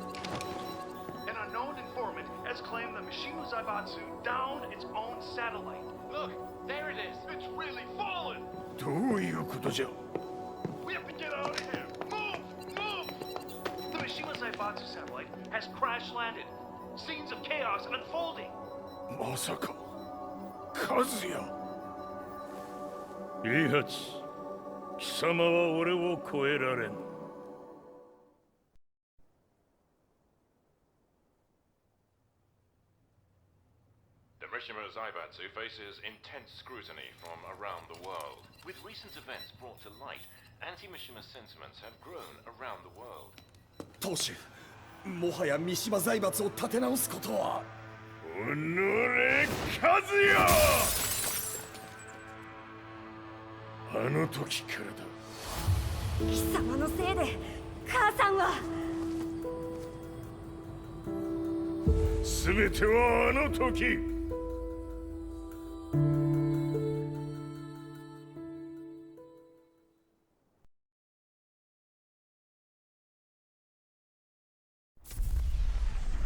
Q: An unknown informant has claimed that Mishima Zaibatsu downed its own satellite.
H: Look, there it is.
Q: It's really fallen.
C: どういうことじゃ。
Q: We have to get out of here. Move! Move! The Mishima Zaibatsu satellite has crash landed. Scenes of chaos unfolding.
C: まさか、カズヤ。
N: イハチ、貴様は俺を超えられん。
H: The Mishima Zaibatsu faces intense scrutiny from around the world. With recent events brought to light, anti-Mishima sentiments have grown around the world.
L: 当主、もはや三島財閥を立て直すことは。
C: おのれ、カズヤ！あの時からだ。
B: 貴様のせいで母さんは。
C: 全てはあの時。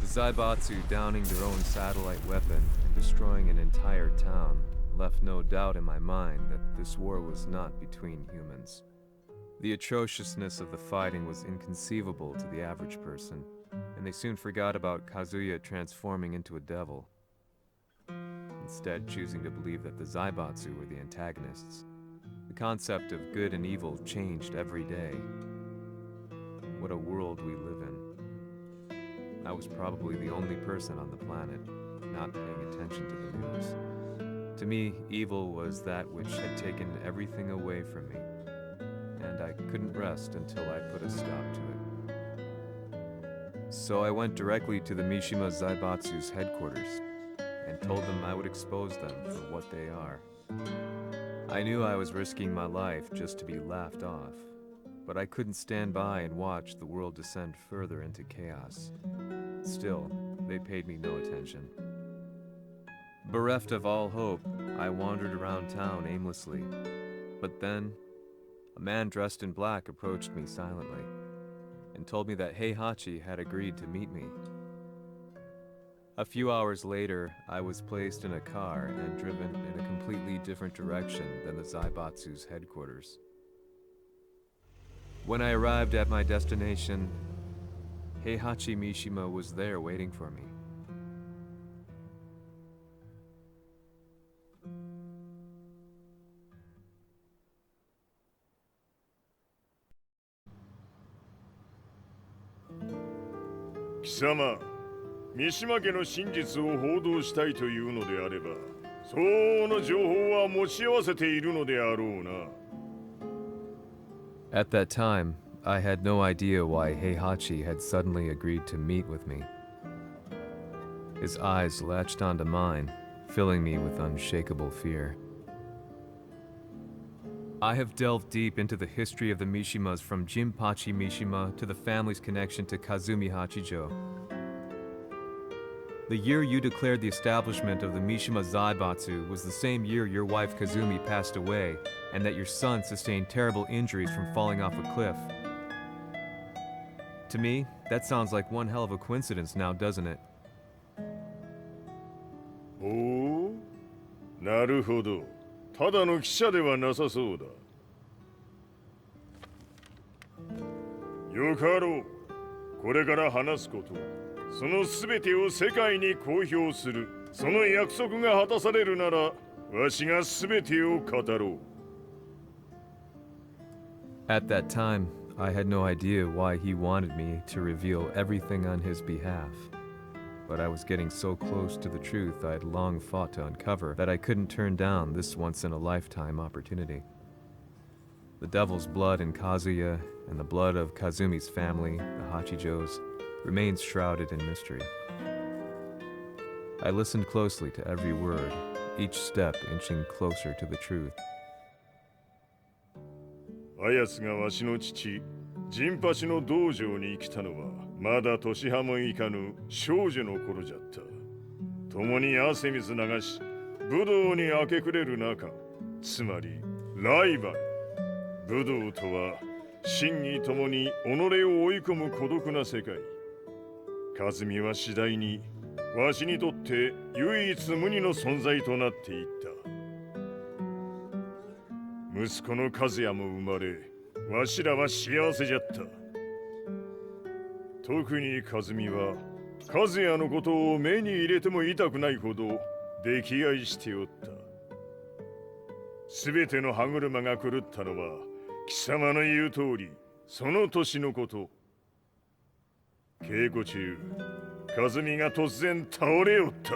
A: The Zaibatsu downing their own satellite weapon and destroying an entire town left no doubt in my mind that this war was not between humans. The atrociousness of the fighting was inconceivable to the average person, and they soon forgot about Kazuya transforming into a devil, instead choosing to believe that the Zaibatsu were the antagonists. The concept of good and evil changed every day. What a world we live in. I was probably the only person on the planet not paying attention to the news. To me, evil was that which had taken everything away from me, and I couldn't rest until I put a stop to it. So I went directly to the Mishima Zaibatsu's headquarters and told them I would expose them for what they are. I knew I was risking my life just to be laughed off, but I couldn't stand by and watch the world descend further into chaos. Still, they paid me no attention. Bereft of all hope, I wandered around town aimlessly. But then, a man dressed in black approached me silently and told me that Heihachi had agreed to meet me. A few hours later, I was placed in a car and driven in a completely different direction than the Zaibatsu's headquarters. When I arrived at my destination, Heihachi Mishima was there waiting for me.
C: 様、三島家の真実を報道したいというのであれば、相応の情報は持ち合わせているのであろうな。
A: At that time, I had no idea why Heihachi had suddenly agreed to meet with me. His eyes latched onto mine, filling me with unshakable fear. I have delved deep into the history of the Mishimas from Jinpachi Mishima to the family's connection to Kazumi Hachijo. The year you declared the establishment of the Mishima Zaibatsu was the same year your wife Kazumi passed away, and that your son sustained terrible injuries from falling off a cliff. To me, that sounds like one hell of a coincidence now, doesn't it?
C: おお、なるほど。ただの記者ではなさそうだ。よかろう。これから話すこと、その全てを世界に公表する。その約束が果たされるなら、わしが全てを語ろう。
A: At that time, I had no idea why he wanted me to reveal everything on his behalf. But I was getting so close to the truth I had long fought to uncover that I couldn't turn down this once-in-a-lifetime opportunity. The devil's blood in Kazuya and the blood of Kazumi's family, the Hachijos, remains shrouded in mystery. I listened closely to every word, each step inching closer to the truth.
C: あやつがわしの父、ジンパチの道場に来たのは、まだ年端もいかぬ少女の頃じゃった。共に汗水流し、武道に明け暮れる中、つまりライバル。武道とは、真に共に己を追い込む孤独な世界。和美は次第に、わしにとって唯一無二の存在となっていった。息子の和也も生まれ、わしらは幸せじゃった。特に和美は、和也のことを目に入れても痛くないほど溺愛しておった。すべての歯車が狂ったのは、貴様の言う通り、その年のこと。稽古中、和美が突然倒れおった。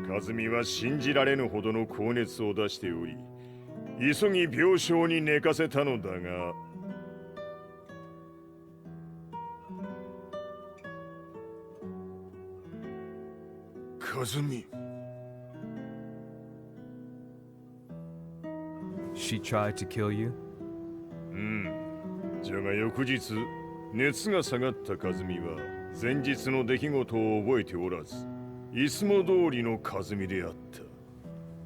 C: 和美は信じられぬほどの高熱を出しており、急ぎ病床に寝かせたのだが、和美。
A: She tried to kill you?
C: じゃが翌日、熱が下がった和美は、前日の出来事を覚えておらず、いつも通りの和美であった。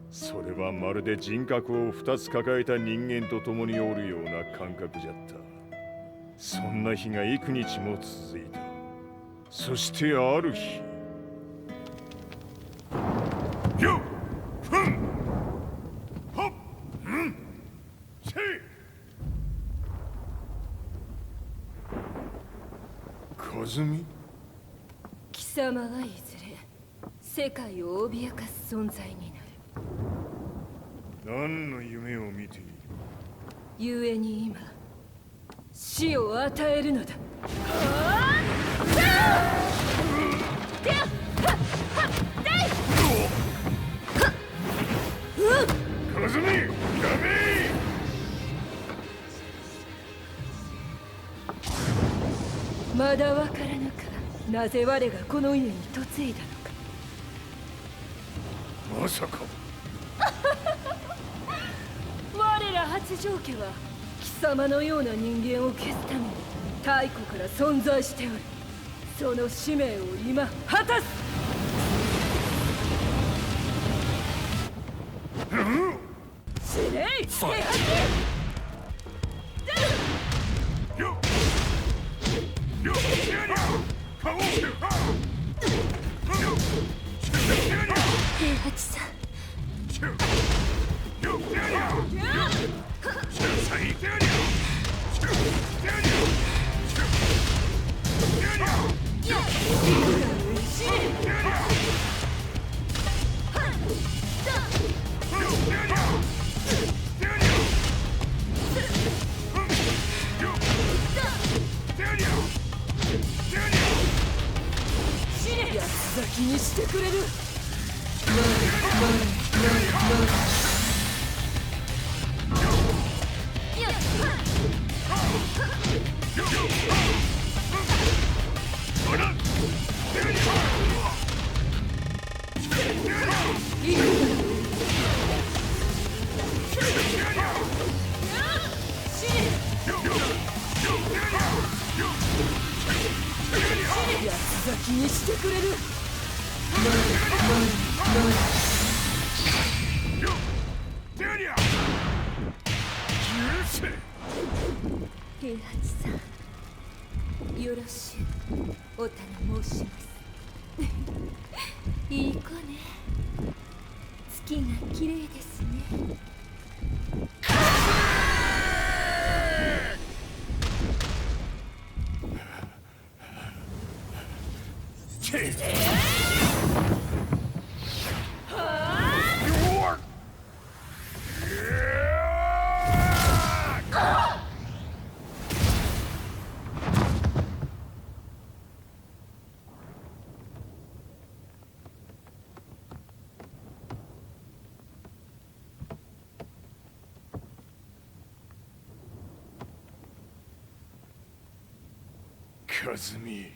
C: それはまるで人格を2つ抱えた人間と共におるような感覚じゃった。そんな日が幾日も続いた。そしてある日、よっふんはっんせい和美。
R: 貴様はいずれ世界を脅かす存在になる。
C: 何の夢を見ている？
R: 故に今死を与えるのだ。
C: 和美、ダメ！
R: まだわからぬか、なぜ我がこの家に嫁いだのか。
C: まさか。
R: 我ら八丈家は貴様のような人間を消すために太古から存在しておる。その使命を今果たす。死ねい！平八さん。咲きにしてくれる。八つ咲きにしてくれる。平八さん、よろしゅうお頼申します。いい子ね。月が綺麗ですね。
C: 和美。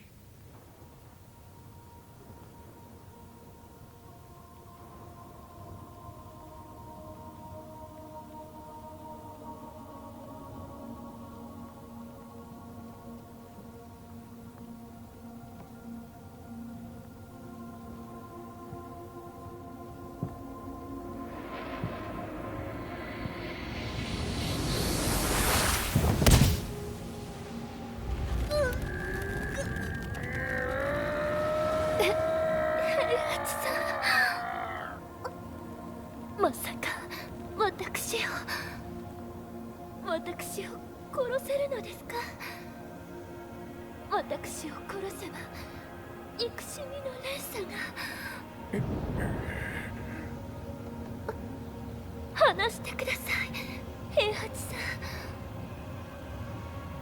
B: まさか私を殺せるのですか？私を殺せば憎しみの連鎖が。話してください、平八さ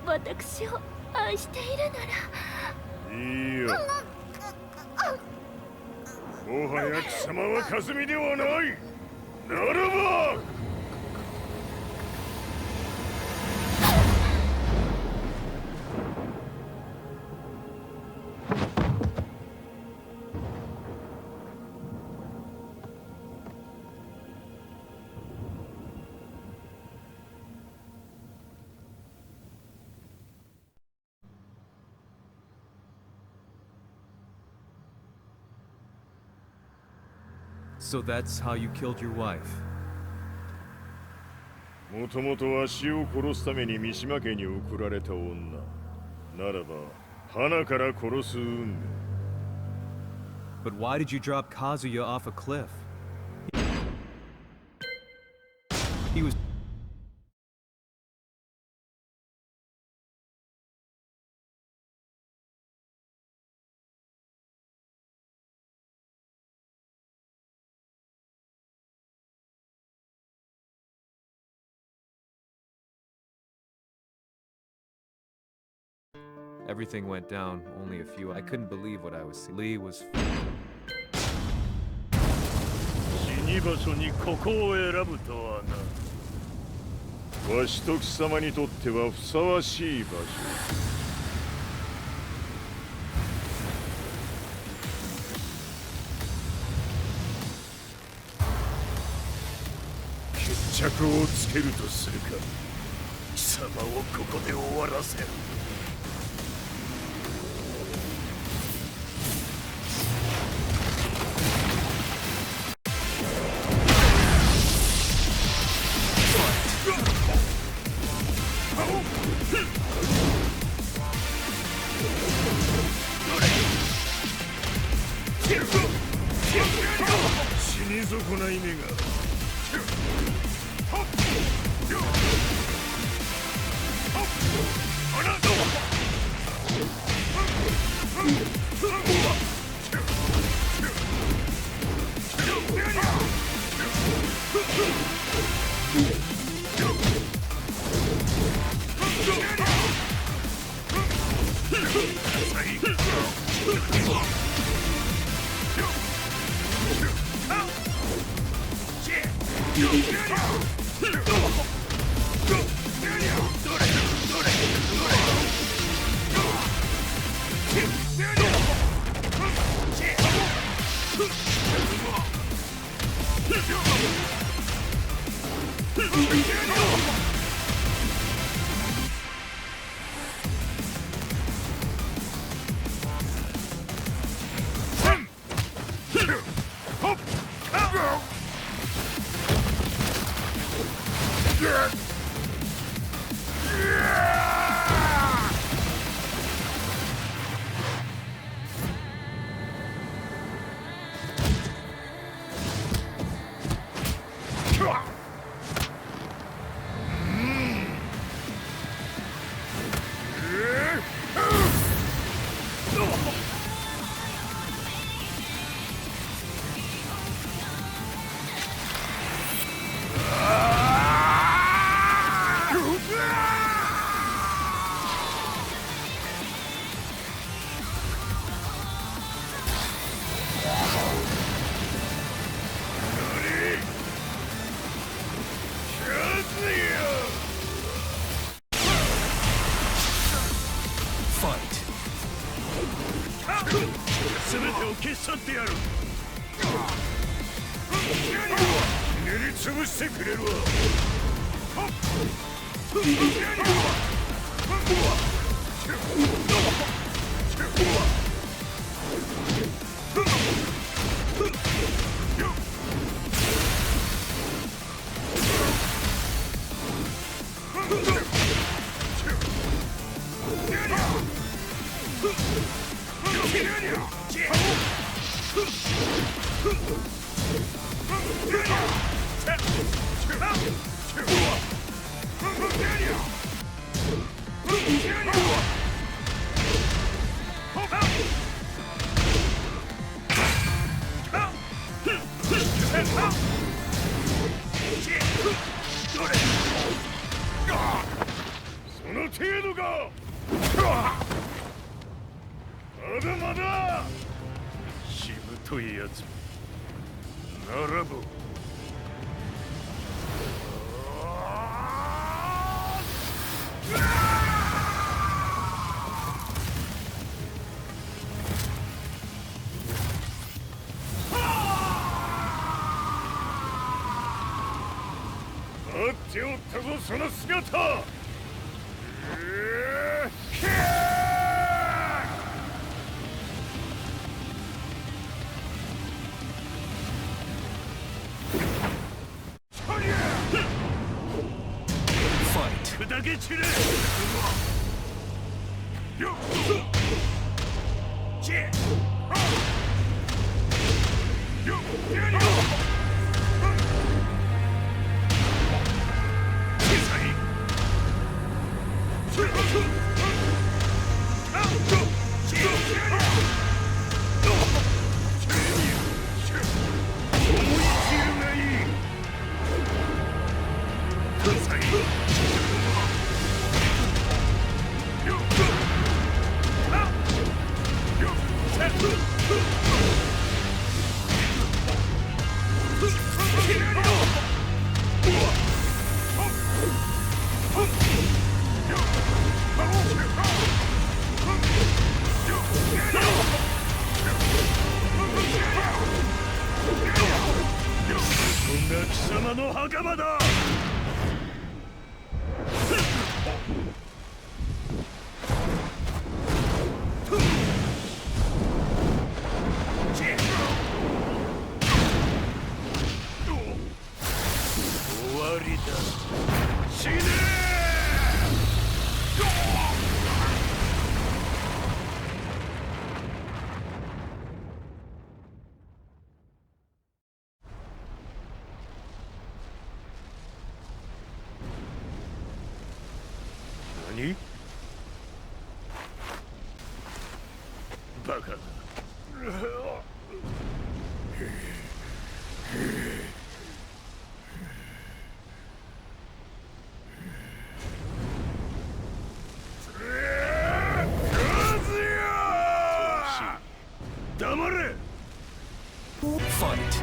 B: ん。私を愛しているなら。
C: いいよ。もはや貴様は和美ではない。ならば
A: So that's how you killed your wife.
C: もともとわしを殺すために三島家に送られた女ならば花から殺す運命。
A: But why did you drop Kazuya off a cliff? He was Everything went down, only a few. I couldn't believe what I was seeing. Lee was...
N: 死に場所にここを選ぶとはな。
C: わしと貴様にとってはふさわしい場所。決着をつけるとするか。貴様をここで終わらせる。死に損ない目が。
N: 全てを消し去ってやる。練り潰してくれるわ。その程度か。まだまだ。しぶといやつならば。待っておったぞその姿。砕け散れ。よっ。貴様の袴だ。終わりだ。死ね何？バカだ。黙れ！ファイト。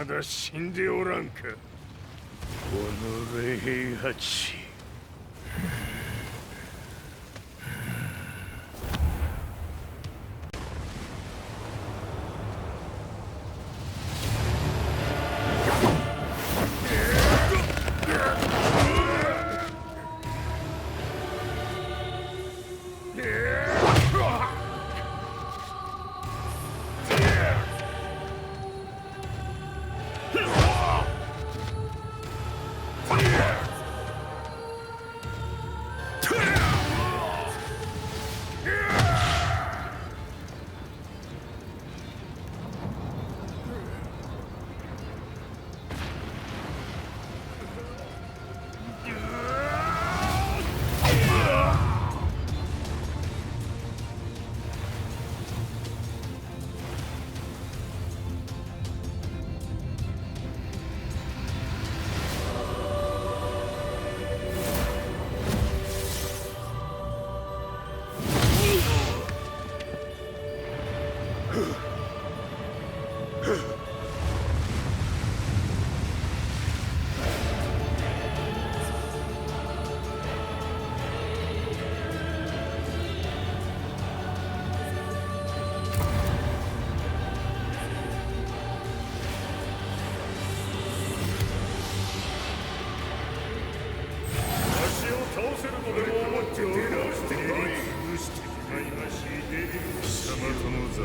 N: まだ死んでおらんか。おのれ平八。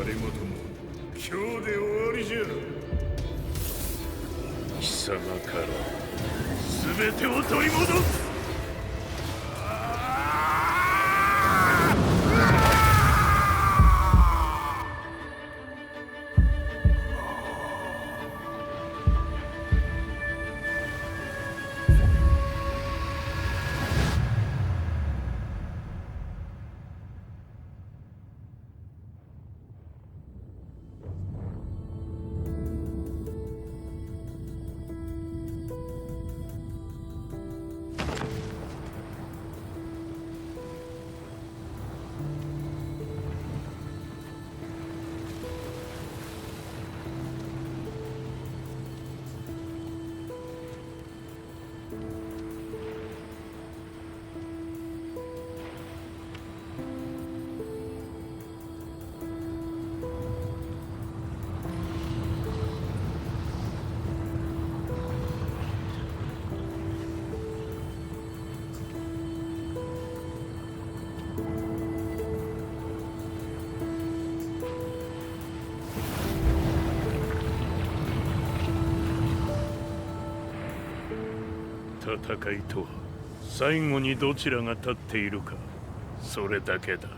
N: 誰事も今日で終わりじゃ。貴様から全てを取り戻す。戦いとは最後にどちらが立っているか、それだけだ。